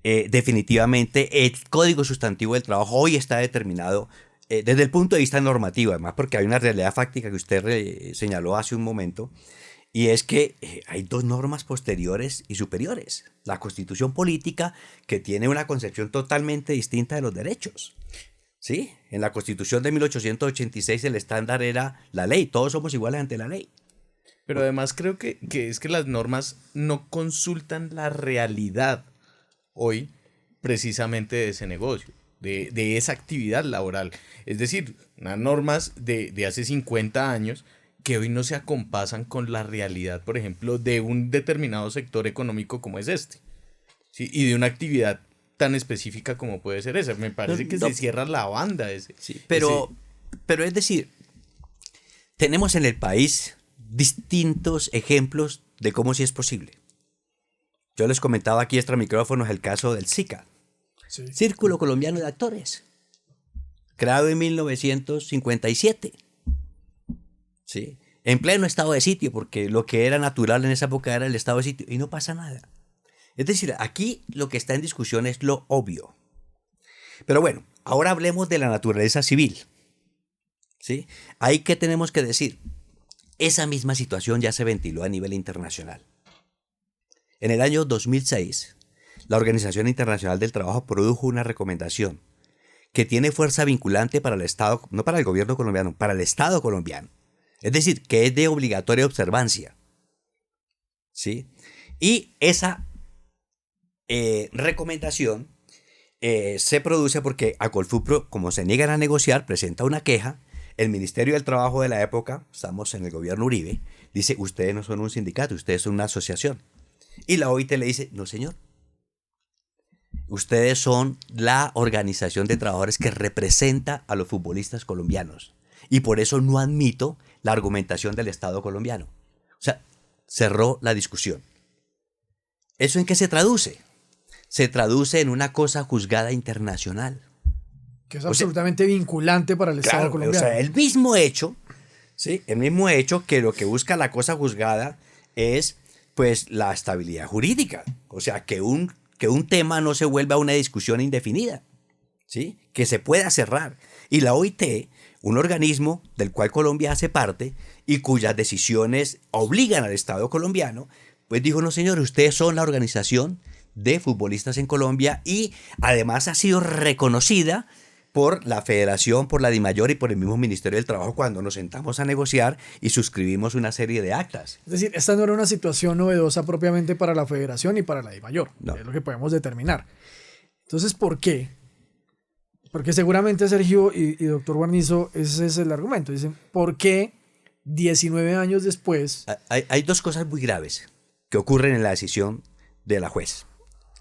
definitivamente el Código Sustantivo del Trabajo hoy está determinado desde el punto de vista normativo, además, porque hay una realidad fáctica que usted señaló hace un momento, y es que hay dos normas posteriores y superiores. La Constitución Política, que tiene una concepción totalmente distinta de los derechos. ¿Sí? En la Constitución de 1886 el estándar era la ley, todos somos iguales ante la ley. Pero además creo que es que las normas no consultan la realidad hoy precisamente de ese negocio, de esa actividad laboral. Es decir, unas normas de hace 50 años que hoy no se acompasan con la realidad, por ejemplo, de un determinado sector económico como es este, ¿sí? Y de una actividad tan específica como puede ser esa. Me parece que se cierra la banda ese. Sí, pero es decir, tenemos en el país distintos ejemplos de cómo sí es posible. Yo les comentaba aquí extra micrófonos el caso del SICA, Sí. Círculo Colombiano de Actores, creado en 1957, ¿sí? En pleno estado de sitio, porque lo que era natural en esa época era el estado de sitio, y no pasa nada. Es decir, aquí lo que está en discusión es lo obvio. Pero bueno, ahora hablemos de la naturaleza civil, ¿sí? Ahí, ¿qué tenemos que decir? Esa misma situación ya se ventiló a nivel internacional. En el año 2006, la Organización Internacional del Trabajo produjo una recomendación que tiene fuerza vinculante para el Estado, no para el gobierno colombiano, para el Estado colombiano. Es decir, que es de obligatoria observancia, ¿sí? Y esa recomendación se produce porque Acolfutbol, como se niegan a negociar, presenta una queja. El Ministerio del Trabajo de la época, estamos en el gobierno Uribe, dice: ustedes no son un sindicato, ustedes son una asociación. Y la OIT le dice: no, señor. Ustedes son la organización de trabajadores que representa a los futbolistas colombianos. Y por eso no admito la argumentación del Estado colombiano. O sea, cerró la discusión. ¿Eso en qué se traduce? Se traduce en una cosa juzgada internacional. Que es absolutamente vinculante para el Estado colombiano. O sea, el mismo hecho, ¿sí? El mismo hecho que lo que busca la cosa juzgada es, pues, la estabilidad jurídica. O sea, que un tema no se vuelva una discusión indefinida, ¿sí? Que se pueda cerrar. Y la OIT, un organismo del cual Colombia hace parte y cuyas decisiones obligan al Estado colombiano, pues dijo: no, señor, ustedes son la organización de futbolistas en Colombia, y además ha sido reconocida por la Federación, por la DIMAYOR y por el mismo Ministerio del Trabajo cuando nos sentamos a negociar y suscribimos una serie de actas. Es decir, esta no era una situación novedosa propiamente para la federación y para la DIMAYOR. No. Es lo que podemos determinar. Entonces, ¿por qué? Porque seguramente Sergio y doctor Guarnizo, ese es el argumento. Dicen, ¿por qué 19 años después? Hay dos cosas muy graves que ocurren en la decisión de la juez.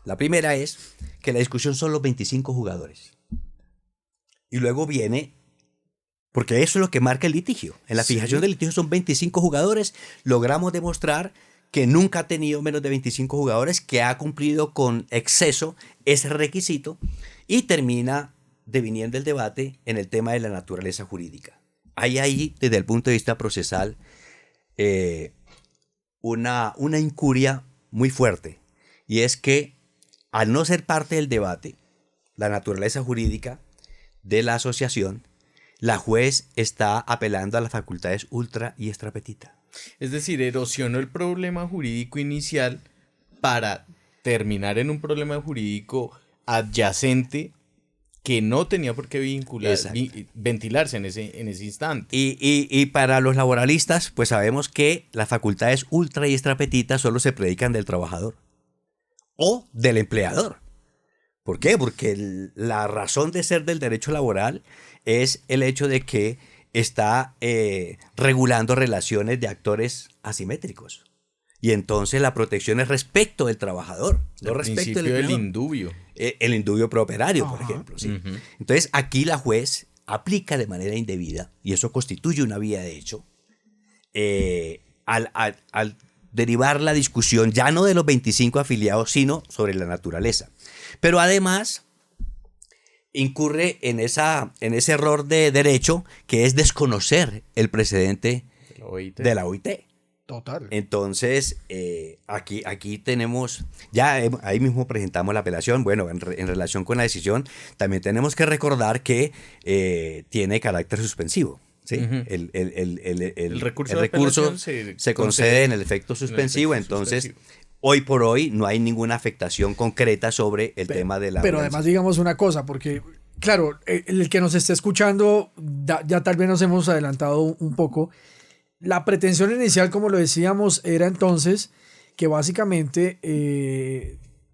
La primera es que la discusión son los 25 jugadores. Y luego viene, porque eso es lo que marca el litigio. En la fijación del litigio son 25 jugadores. Logramos demostrar que nunca ha tenido menos de 25 jugadores, que ha cumplido con exceso ese requisito y termina deviniendo el debate en el tema de la naturaleza jurídica. Hay ahí, desde el punto de vista procesal, una incuria muy fuerte. Y es que, al no ser parte del debate, la naturaleza jurídica de la asociación, la juez está apelando a las facultades ultra y extra petita. Es decir, erosionó el problema jurídico inicial para terminar en un problema jurídico adyacente que no tenía por qué ventilarse en ese instante. Y para los laboralistas, pues sabemos que las facultades ultra y extra petita solo se predican del trabajador o del empleador. ¿Por qué? Porque la razón de ser del derecho laboral es el hecho de que está regulando relaciones de actores asimétricos. Y entonces la protección es respecto del trabajador, no respecto del indubio. El indubio prooperario, por ejemplo. ¿Sí? Uh-huh. Entonces aquí la juez aplica de manera indebida, y eso constituye una vía de hecho, al derivar la discusión ya no de los 25 afiliados, sino sobre la naturaleza. Pero además incurre en ese error de derecho que es desconocer el precedente de la OIT. Total. Entonces, aquí tenemos, ya ahí mismo presentamos la apelación. Bueno, en relación con la decisión, también tenemos que recordar que tiene carácter suspensivo. ¿Sí? Uh-huh. El recurso se concede en el efecto suspensivo, entonces hoy por hoy no hay ninguna afectación concreta sobre el tema de la... Pero además digamos una cosa, porque claro, el que nos esté escuchando, ya tal vez nos hemos adelantado un poco. La pretensión inicial, como lo decíamos, era entonces que básicamente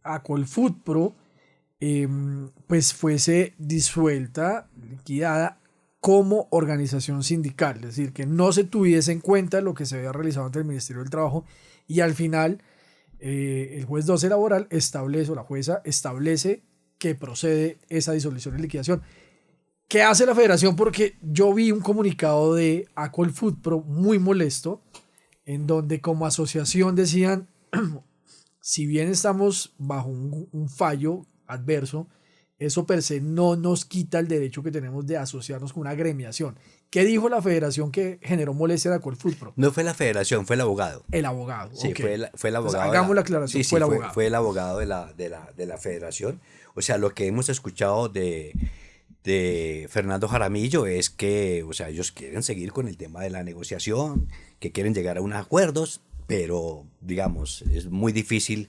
Acolfutpro pues fuese disuelta, liquidada como organización sindical, es decir, que no se tuviese en cuenta lo que se había realizado ante el Ministerio del Trabajo, y al final el juez 12 laboral establece, o la jueza establece que procede esa disolución y liquidación. ¿Qué hace la federación? Porque yo vi un comunicado de Acolfutpro muy molesto, en donde como asociación decían, si bien estamos bajo un fallo adverso, eso per se no nos quita el derecho que tenemos de asociarnos con una agremiación. ¿Qué dijo la federación que generó molestia de Acolfutpro? No fue la federación, fue el abogado. El abogado. Sí, okay. fue el abogado. Entonces, hagamos la aclaración, fue el abogado. Fue el abogado de la federación. O sea, lo que hemos escuchado de Fernando Jaramillo es que, o sea, ellos quieren seguir con el tema de la negociación, que quieren llegar a unos acuerdos, pero, digamos, es muy difícil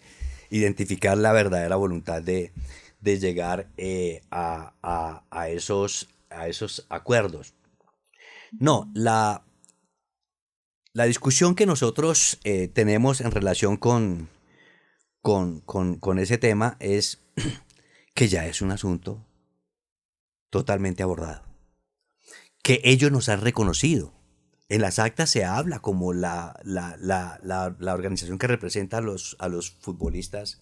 identificar la verdadera voluntad de llegar a esos acuerdos. No, la discusión que nosotros tenemos en relación con ese tema es que ya es un asunto totalmente abordado, que ellos nos han reconocido. En las actas se habla como la organización que representa a los futbolistas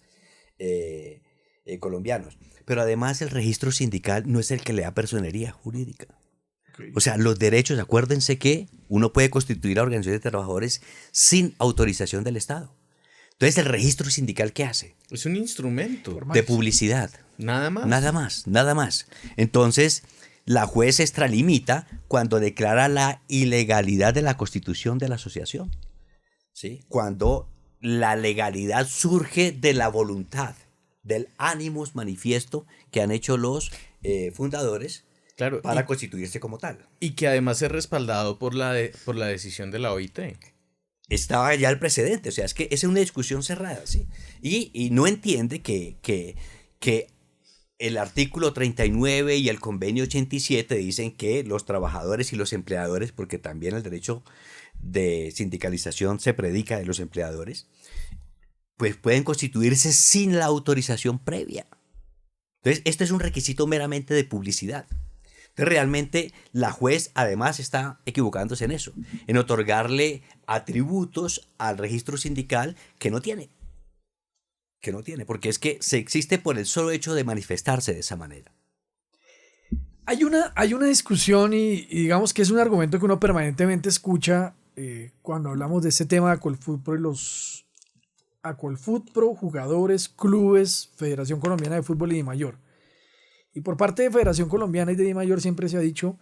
colombianos, pero además el registro sindical no es el que le da personería jurídica. Okay. O sea, los derechos, acuérdense que uno puede constituir a organizaciones de trabajadores sin autorización del Estado. Entonces, ¿el registro sindical qué hace? Es un instrumento de publicidad. Nada más. Nada más. Entonces, la juez extralimita cuando declara la ilegalidad de la constitución de la asociación. ¿Sí? Cuando la legalidad surge de la voluntad, del ánimos manifiesto que han hecho los fundadores, claro, para constituirse como tal. Y que además es respaldado por la decisión de la OIT. Estaba ya el precedente, o sea, es que es una discusión cerrada, ¿sí? Y no entiende que el artículo 39 y el convenio 87 dicen que los trabajadores y los empleadores, porque también el derecho de sindicalización se predica de los empleadores, pues pueden constituirse sin la autorización previa. Entonces, este es un requisito meramente de publicidad. Entonces, realmente la juez además está equivocándose en eso, en otorgarle atributos al registro sindical que no tiene. Porque es que se existe por el solo hecho de manifestarse de esa manera. Hay una discusión y digamos que es un argumento que uno permanentemente escucha cuando hablamos de este tema de Acolfutpro y los Acolfutpro, jugadores, clubes, Federación Colombiana de Fútbol y DIMAYOR. Y por parte de Federación Colombiana y de DIMAYOR siempre se ha dicho,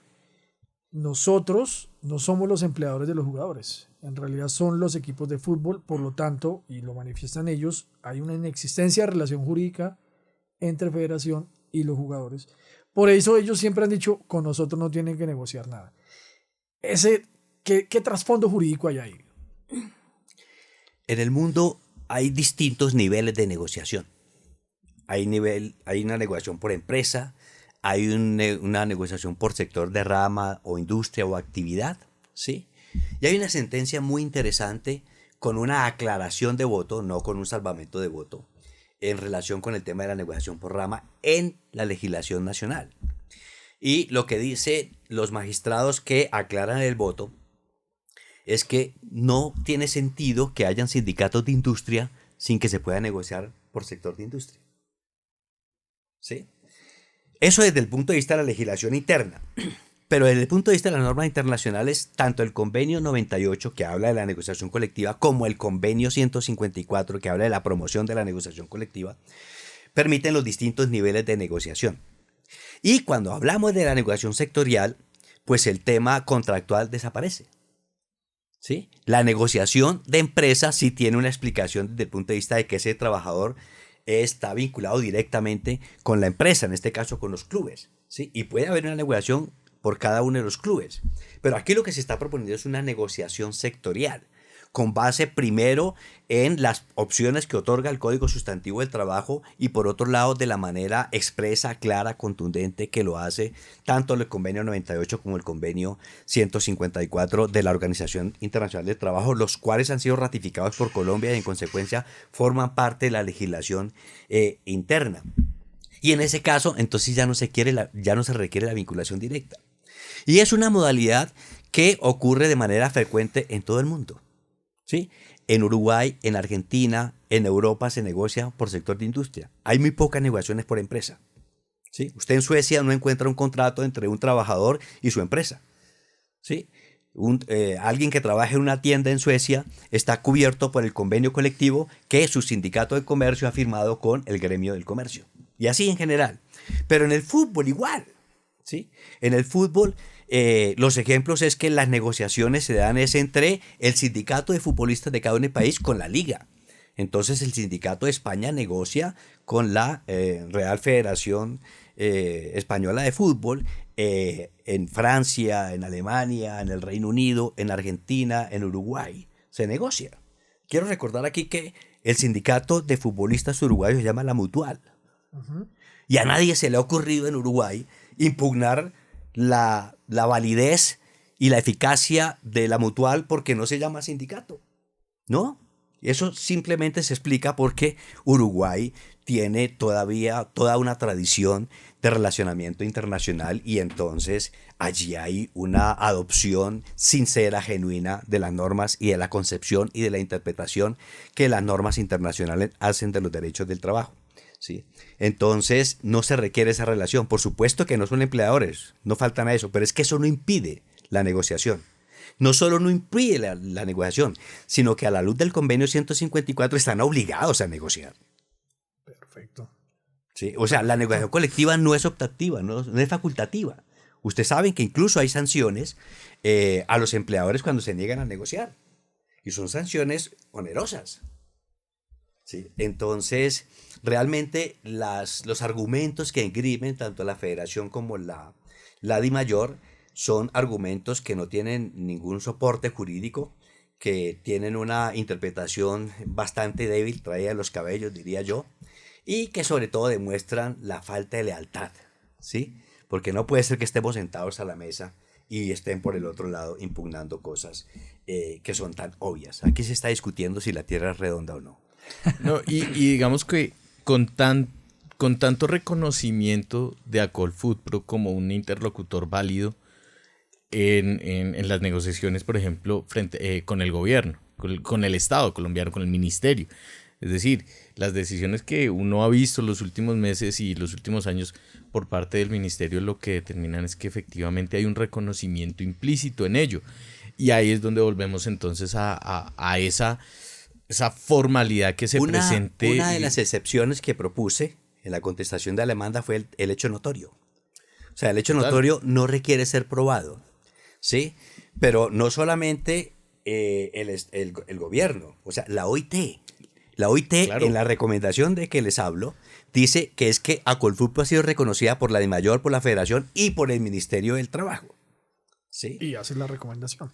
nosotros no somos los empleadores de los jugadores, en realidad son los equipos de fútbol, por lo tanto, y lo manifiestan ellos, hay una inexistencia de relación jurídica entre Federación y los jugadores. Por eso ellos siempre han dicho, con nosotros no tienen que negociar nada. ¿Qué trasfondo jurídico hay ahí? En el mundo hay distintos niveles de negociación. Hay una negociación por empresa, hay una negociación por sector de rama o industria o actividad, ¿sí? Y hay una sentencia muy interesante con una aclaración de voto, no con un salvamento de voto, en relación con el tema de la negociación por rama en la legislación nacional. Y lo que dicen los magistrados que aclaran el voto es que no tiene sentido que hayan sindicatos de industria sin que se pueda negociar por sector de industria. ¿Sí? Eso desde el punto de vista de la legislación interna. Pero desde el punto de vista de las normas internacionales, tanto el convenio 98, que habla de la negociación colectiva, como el convenio 154, que habla de la promoción de la negociación colectiva, permiten los distintos niveles de negociación. Y cuando hablamos de la negociación sectorial, pues el tema contractual desaparece. ¿Sí? La negociación de empresa sí tiene una explicación desde el punto de vista de que ese trabajador está vinculado directamente con la empresa, en este caso con los clubes, ¿sí? Y puede haber una negociación por cada uno de los clubes. Pero aquí lo que se está proponiendo es una negociación sectorial, con base primero en las opciones que otorga el Código Sustantivo del Trabajo y por otro lado de la manera expresa, clara, contundente que lo hace tanto el convenio 98 como el convenio 154 de la Organización Internacional del Trabajo, los cuales han sido ratificados por Colombia y en consecuencia forman parte de la legislación interna. Y en ese caso, entonces ya no se requiere la vinculación directa. Y es una modalidad que ocurre de manera frecuente en todo el mundo. ¿Sí? En Uruguay, en Argentina, en Europa se negocia por sector de industria. Hay muy pocas negociaciones por empresa. ¿Sí? Usted en Suecia no encuentra un contrato entre un trabajador y su empresa. ¿Sí? Alguien que trabaja en una tienda en Suecia está cubierto por el convenio colectivo que su sindicato de comercio ha firmado con el gremio del comercio. Y así en general. Pero en el fútbol igual. ¿Sí? En el fútbol los ejemplos es que las negociaciones se dan entre el sindicato de futbolistas de cada país con la liga. Entonces el sindicato de España negocia con la Real Federación Española de Fútbol en Francia, en Alemania, en el Reino Unido, en Argentina, en Uruguay. Se negocia. Quiero recordar aquí que el sindicato de futbolistas uruguayos se llama la Mutual. Uh-huh. Y a nadie se le ha ocurrido en Uruguay impugnar la validez y la eficacia de la Mutual porque no se llama sindicato. ¿No? Eso simplemente se explica porque Uruguay tiene todavía toda una tradición de relacionamiento internacional y entonces allí hay una adopción sincera, genuina de las normas y de la concepción y de la interpretación que las normas internacionales hacen de los derechos del trabajo. ¿Sí? Entonces no se requiere esa relación. Por supuesto que no son empleadores, no faltan a eso, pero es que eso no impide la negociación. No solo no impide la negociación, sino que a la luz del convenio 154 están obligados a negociar. Perfecto. ¿Sí? O sea, la negociación colectiva no es optativa, no es facultativa. Ustedes saben que incluso hay sanciones a los empleadores cuando se niegan a negociar. Y son sanciones onerosas. ¿Sí? Entonces, realmente los argumentos que engrimen tanto la Federación como la DIMAYOR son argumentos que no tienen ningún soporte jurídico, que tienen una interpretación bastante débil, traída de los cabellos, diría yo, y que sobre todo demuestran la falta de lealtad, ¿sí? Porque no puede ser que estemos sentados a la mesa y estén por el otro lado impugnando cosas que son tan obvias. Aquí se está discutiendo si la Tierra es redonda o no. No, y digamos que con tanto reconocimiento de Acolfutpro como un interlocutor válido en las negociaciones, por ejemplo, con el gobierno, con el Estado colombiano, con el ministerio. Es decir, las decisiones que uno ha visto los últimos meses y los últimos años por parte del ministerio lo que determinan es que efectivamente hay un reconocimiento implícito en ello. Y ahí es donde volvemos entonces a esa formalidad que se presente. Una de las excepciones que propuse en la contestación de la demanda fue el hecho notorio. O sea, el hecho notorio no requiere ser probado, ¿sí? Pero no solamente el gobierno, o sea, la OIT. La OIT, claro, en la recomendación de que les hablo, dice que es que Acolfutpro ha sido reconocida por la DIMAYOR, por la Federación y por el Ministerio del Trabajo. ¿Sí? Y hace la recomendación.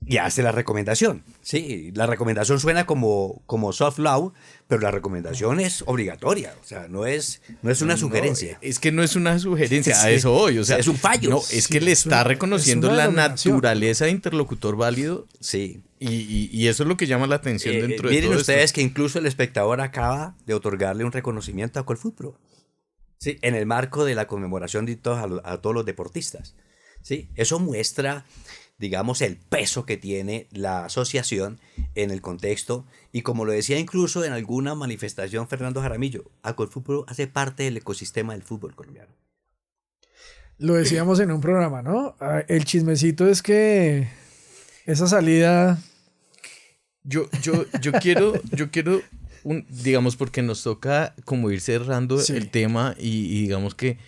Y hace la recomendación, sí. La recomendación suena como soft law, pero la recomendación es obligatoria. O sea, no es una sugerencia. Es que no es una sugerencia, a eso hoy. O sea, es un fallo. No, es que le está reconociendo la naturaleza de interlocutor válido. Sí. Y eso es lo que llama la atención dentro de todo miren ustedes esto. Que incluso el espectador acaba de otorgarle un reconocimiento a Acolfutpro. Sí, en el marco de la conmemoración de a todos los deportistas. Sí, eso muestra, digamos, el peso que tiene la asociación en el contexto. Y como lo decía incluso en alguna manifestación Fernando Jaramillo, Acolfutpro hace parte del ecosistema del fútbol colombiano. Lo decíamos en un programa, ¿no? El chismecito es que esa salida... Yo quiero digamos, porque nos toca como ir cerrando el tema y digamos que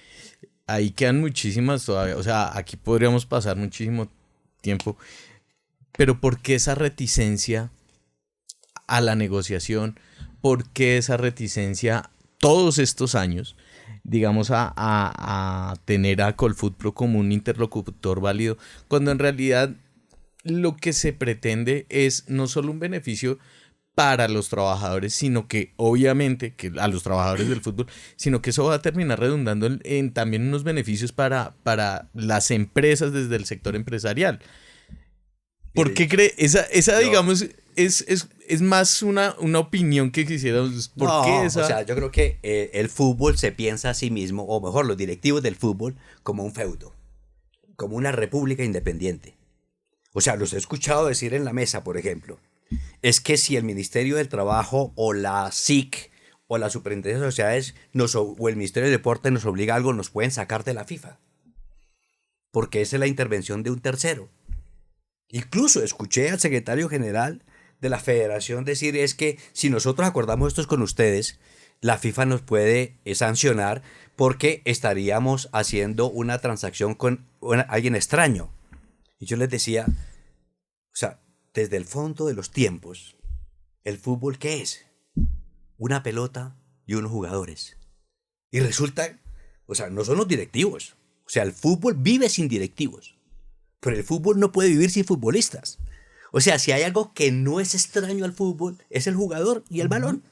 ahí quedan muchísimas todavía. O sea, aquí podríamos pasar muchísimo tiempo, pero ¿por qué esa reticencia a la negociación? ¿Por qué esa reticencia todos estos años, digamos, a tener a Acolfutpro como un interlocutor válido, cuando en realidad lo que se pretende es no solo un beneficio para los trabajadores, sino que obviamente, que a los trabajadores del fútbol, sino que eso va a terminar redundando en también unos beneficios para las empresas desde el sector empresarial? ¿Por qué cree? Esa digamos, es más una opinión que quisiéramos. ¿Por qué esa? O sea, yo creo que el fútbol se piensa a sí mismo, o mejor, los directivos del fútbol, como un feudo, como una república independiente. O sea, los he escuchado decir en la mesa, por ejemplo, es que si el Ministerio del Trabajo o la SIC o la Superintendencia de Sociedades o el Ministerio del Deporte nos obliga a algo, nos pueden sacar de la FIFA. Porque esa es la intervención de un tercero. Incluso escuché al secretario general de la federación decir es que si nosotros acordamos esto con ustedes, la FIFA nos puede sancionar porque estaríamos haciendo una transacción con alguien extraño. Y yo les decía, o sea, desde el fondo de los tiempos, ¿el fútbol qué es? Una pelota y unos jugadores. Y resulta, o sea, no son los directivos. O sea, el fútbol vive sin directivos. Pero el fútbol no puede vivir sin futbolistas. O sea, si hay algo que no es extraño al fútbol, es el jugador y el balón.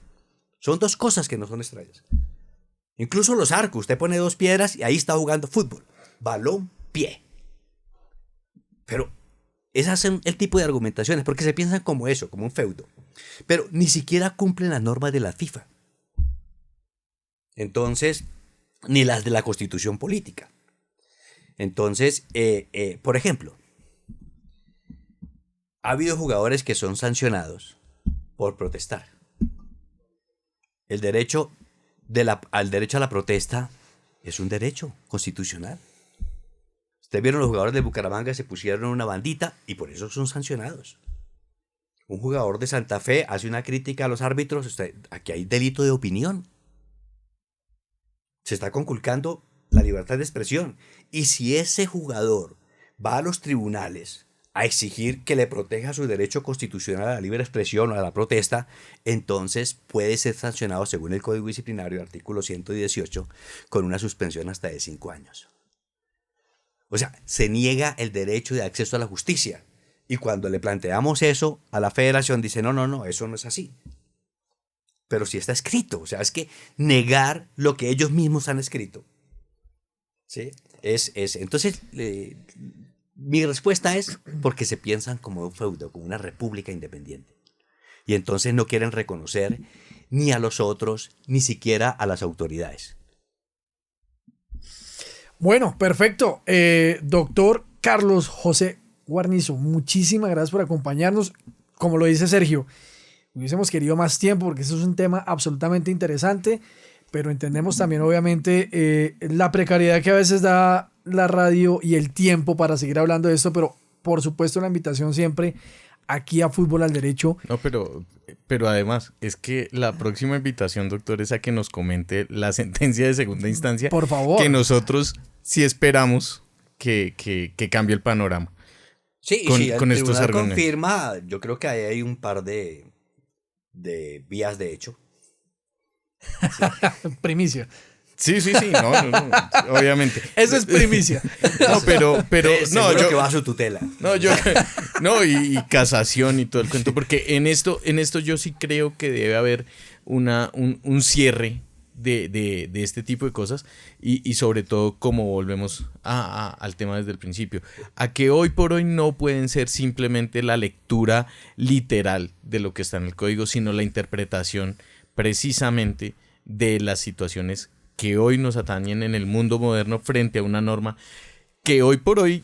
Son dos cosas que no son extrañas. Incluso los arcos, usted pone dos piedras y ahí está jugando fútbol. Balón, pie. Pero esas son el tipo de argumentaciones, porque se piensan como eso, como un feudo. Pero ni siquiera cumplen las normas de la FIFA. Entonces, ni las de la Constitución Política. Entonces, por ejemplo, ha habido jugadores que son sancionados por protestar. El derecho al derecho a la protesta es un derecho constitucional. Ustedes vieron los jugadores de Bucaramanga se pusieron una bandita y por eso son sancionados. Un jugador de Santa Fe hace una crítica a los árbitros. Aquí hay delito de opinión. Se está conculcando la libertad de expresión. Y si ese jugador va a los tribunales a exigir que le proteja su derecho constitucional a la libre expresión o a la protesta, entonces puede ser sancionado según el Código Disciplinario, artículo 118, con una suspensión hasta de 5 años. O sea, se niega el derecho de acceso a la justicia. Y cuando le planteamos eso a la federación, dice, no, eso no es así. pero sí está escrito. O sea, es que negar lo que ellos mismos han escrito. ¿Sí? Entonces, mi respuesta es porque se piensan como un feudo, como una república independiente. Y entonces no quieren reconocer ni a los otros, ni siquiera a las autoridades. Bueno, perfecto. Doctor Carlos José Guarnizo, muchísimas gracias por acompañarnos. Como lo dice Sergio, hubiésemos querido más tiempo porque eso es un tema absolutamente interesante, pero entendemos también obviamente la precariedad que a veces da la radio y el tiempo para seguir hablando de esto, pero por supuesto la invitación siempre aquí a Fútbol al Derecho. No, pero además es que la próxima invitación, doctor, es a que nos comente la sentencia de segunda instancia. Por favor. Que nosotros sí esperamos que cambie el panorama. Sí, con sí, el estos tribunal argumentos. confirma, yo creo que ahí hay un par de vías de hecho. Primicia. Sí, no, obviamente. Eso es primicia. No, pero no, Seguro yo que va a su tutela. y casación y todo el cuento, porque en esto yo sí creo que debe haber un cierre de este tipo de cosas y sobre todo como volvemos al tema desde el principio, a que hoy por hoy no pueden ser simplemente la lectura literal de lo que está en el código, sino la interpretación precisamente de las situaciones que hoy nos atañen en el mundo moderno frente a una norma que hoy por hoy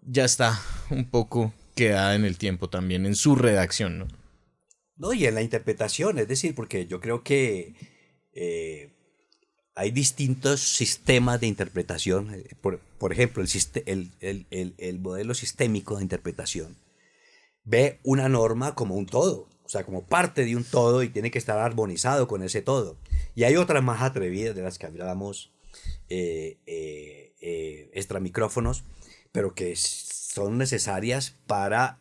ya está un poco quedada en el tiempo también en su redacción, ¿no? No, y en la interpretación, es decir, porque yo creo que hay distintos sistemas de interpretación. Por ejemplo, el modelo sistémico de interpretación ve una norma como un todo, o sea, como parte de un todo y tiene que estar armonizado con ese todo. Y hay otras más atrevidas de las que hablábamos extra micrófonos, pero que son necesarias para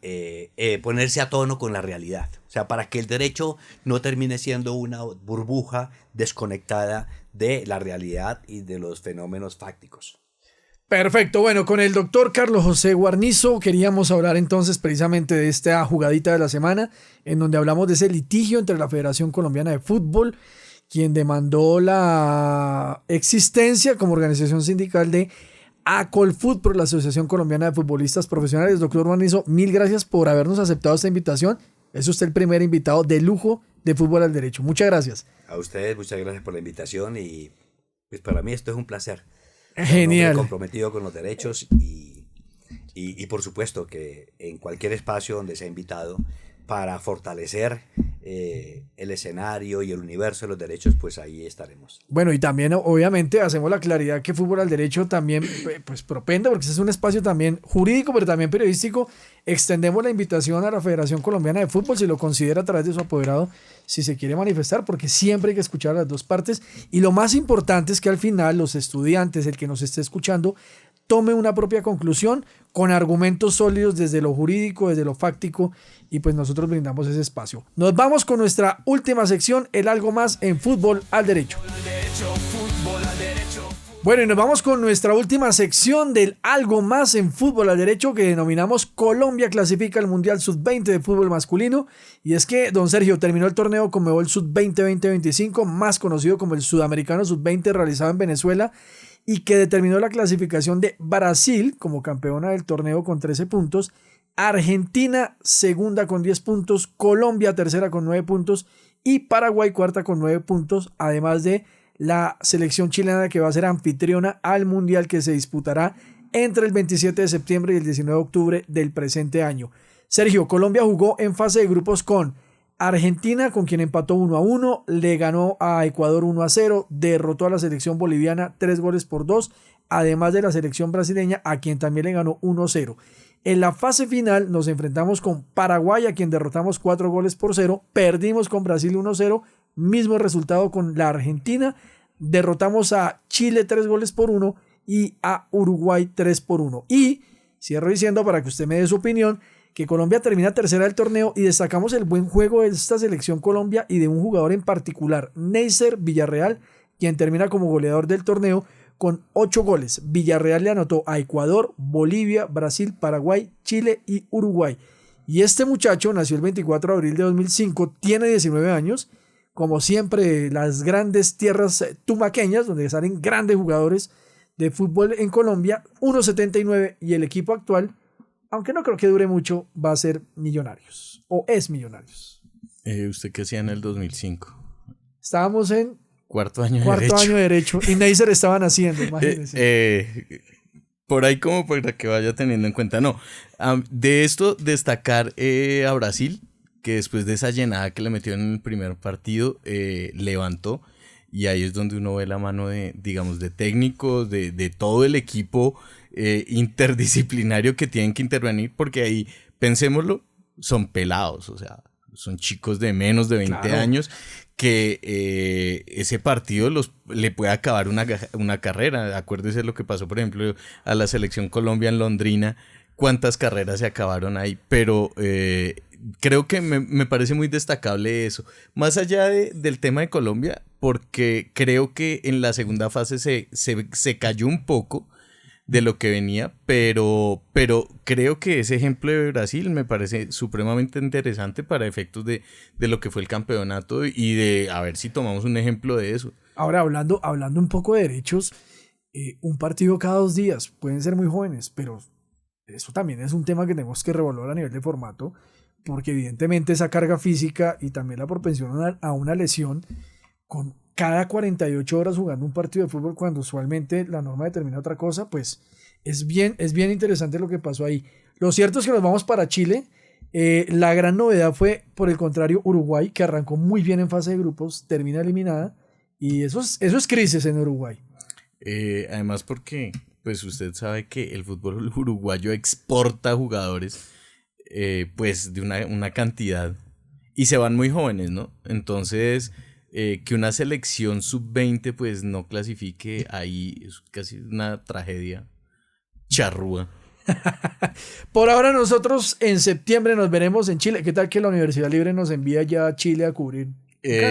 ponerse a tono con la realidad. O sea, para que el derecho no termine siendo una burbuja desconectada de la realidad y de los fenómenos fácticos. Perfecto, bueno, con el doctor Carlos José Guarnizo queríamos hablar entonces precisamente de esta jugadita de la semana, en donde hablamos de ese litigio entre la Federación Colombiana de Fútbol, quien demandó la existencia como organización sindical de ACOLFUT por la Asociación Colombiana de Futbolistas Profesionales. Doctor Guarnizo, mil gracias por habernos aceptado esta invitación. Es usted el primer invitado de lujo de Fútbol al Derecho. Muchas gracias. A ustedes, muchas gracias por la invitación y pues para mí esto es un placer. Genial. Comprometido con los derechos y por supuesto que en cualquier espacio donde sea invitado para fortalecer el escenario y el universo de los derechos, pues ahí estaremos. Bueno, y también obviamente hacemos la claridad que Fútbol al Derecho también pues propende, porque este es un espacio también jurídico, pero también periodístico. Extendemos la invitación a la Federación Colombiana de Fútbol, si lo considera a través de su apoderado, si se quiere manifestar, porque siempre hay que escuchar a las dos partes. Y lo más importante es que al final los estudiantes, el que nos esté escuchando, tome una propia conclusión con argumentos sólidos desde lo jurídico, desde lo fáctico, y pues nosotros brindamos ese espacio. Nos vamos con nuestra última sección, el algo más en Fútbol al Derecho. Bueno, y nos vamos con nuestra última sección del algo más en Fútbol al Derecho, que denominamos Colombia clasifica al Mundial Sub-20 de fútbol masculino. Y es que, don Sergio, terminó el torneo Conmebol Sub-20 2025, más conocido como el Sudamericano Sub-20, realizado en Venezuela, y que determinó la clasificación de Brasil como campeona del torneo con 13 puntos, Argentina segunda con 10 puntos, Colombia tercera con 9 puntos y Paraguay cuarta con 9 puntos, además de la selección chilena que va a ser anfitriona al Mundial que se disputará entre el 27 de septiembre y el 19 de octubre del presente año. Sergio, Colombia jugó en fase de grupos con Argentina, con quien empató 1-1, le ganó a Ecuador 1-0, derrotó a la selección boliviana 3-2, además de la selección brasileña, a quien también le ganó 1-0. En la fase final nos enfrentamos con Paraguay, a quien derrotamos 4-0, perdimos con Brasil 1-0, mismo resultado con la Argentina, derrotamos a Chile 3-1 y a Uruguay 3-1. Y cierro diciendo, para que usted me dé su opinión, que Colombia termina tercera del torneo y destacamos el buen juego de esta selección Colombia y de un jugador en particular, Neisser Villarreal, quien termina como goleador del torneo con 8 goles. Villarreal le anotó a Ecuador, Bolivia, Brasil, Paraguay, Chile y Uruguay. Y este muchacho nació el 24 de abril de 2005, tiene 19 años, como siempre, las grandes tierras tumaqueñas, donde salen grandes jugadores de fútbol en Colombia, 1.79, y el equipo actual, aunque no creo que dure mucho, va a ser Millonarios, o es Millonarios. ¿Usted qué hacía en el 2005? Estábamos en Cuarto año de Derecho, y Neisser estaban haciendo, imagínense. Por ahí como para que vaya teniendo en cuenta. No, de esto destacar a Brasil, que después de esa llenada que le metió en el primer partido, levantó, y ahí es donde uno ve la mano de, digamos, de técnicos, de todo el equipo interdisciplinario que tienen que intervenir, porque ahí, pensémoslo, son pelados, o sea, son chicos de menos de 20 años, que ese partido le puede acabar una carrera. Acuérdese lo que pasó, por ejemplo, a la selección Colombia en Londrina, cuántas carreras se acabaron ahí, pero creo que me parece muy destacable eso, más allá del tema de Colombia, porque creo que en la segunda fase se cayó un poco de lo que venía, pero creo que ese ejemplo de Brasil me parece supremamente interesante para efectos de lo que fue el campeonato y de a ver si tomamos un ejemplo de eso. Ahora, hablando un poco de derechos, un partido cada 2 días, pueden ser muy jóvenes, pero eso también es un tema que tenemos que revolver a nivel de formato, porque evidentemente esa carga física y también la propensión a una lesión con cada 48 horas jugando un partido de fútbol cuando usualmente la norma determina otra cosa, pues es bien interesante lo que pasó ahí. Lo cierto es que nos vamos para Chile. La gran novedad fue, por el contrario, Uruguay, que arrancó muy bien en fase de grupos, termina eliminada, y eso es crisis en Uruguay. Además porque, pues usted sabe que el fútbol uruguayo exporta jugadores, pues de una cantidad, y se van muy jóvenes, ¿no? Entonces que una selección sub-20 pues no clasifique ahí es casi una tragedia charrúa. Por ahora nosotros en septiembre nos veremos en Chile. ¿Qué tal que la Universidad Libre nos envía ya a Chile a cubrir?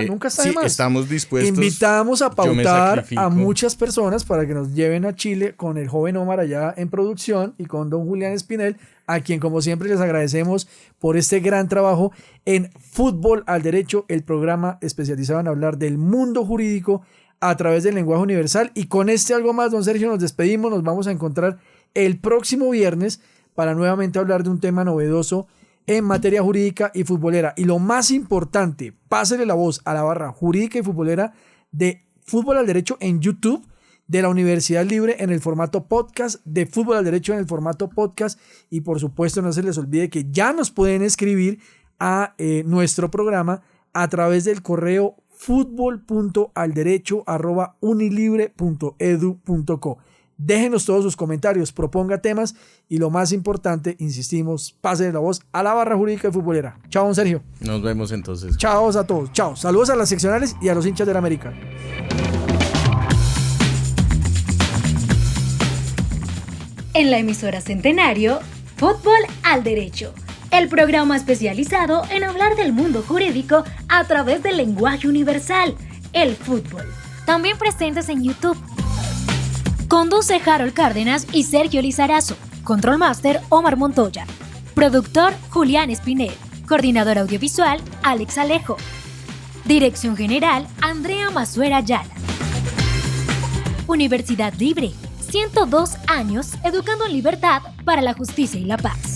Nunca está de más. Estamos dispuestos. Invitamos a pautar a muchas personas para que nos lleven a Chile con el joven Omar allá en producción y con don Julián Espinel, a quien como siempre les agradecemos por este gran trabajo en Fútbol al Derecho, el programa especializado en hablar del mundo jurídico a través del lenguaje universal. Y con algo más, don Sergio, nos despedimos. Nos vamos a encontrar el próximo viernes para nuevamente hablar de un tema novedoso en materia jurídica y futbolera. Y lo más importante, pásele la voz a la barra jurídica y futbolera de Fútbol al Derecho en YouTube, de la Universidad Libre en el formato podcast, de Fútbol al Derecho en el formato podcast, y por supuesto no se les olvide que ya nos pueden escribir a nuestro programa a través del correo futbol.alderecho@unilibre.edu.co. Déjenos todos sus comentarios, proponga temas y lo más importante, insistimos, pase la voz a la barra jurídica y futbolera. Chao, don Sergio. Nos vemos entonces. Chao a todos. Chao. Saludos a las seccionales y a los hinchas del América. En la emisora Centenario, Fútbol al Derecho, el programa especializado en hablar del mundo jurídico a través del lenguaje universal, el fútbol. También presentes en YouTube. Conduce Harold Cárdenas y Sergio Lizarazo. Control Master Omar Montoya. Productor Julián Espinel. Coordinador audiovisual Alex Alejo. Dirección General Andrea Mazuera Ayala. Universidad Libre. 102 años educando en libertad para la justicia y la paz.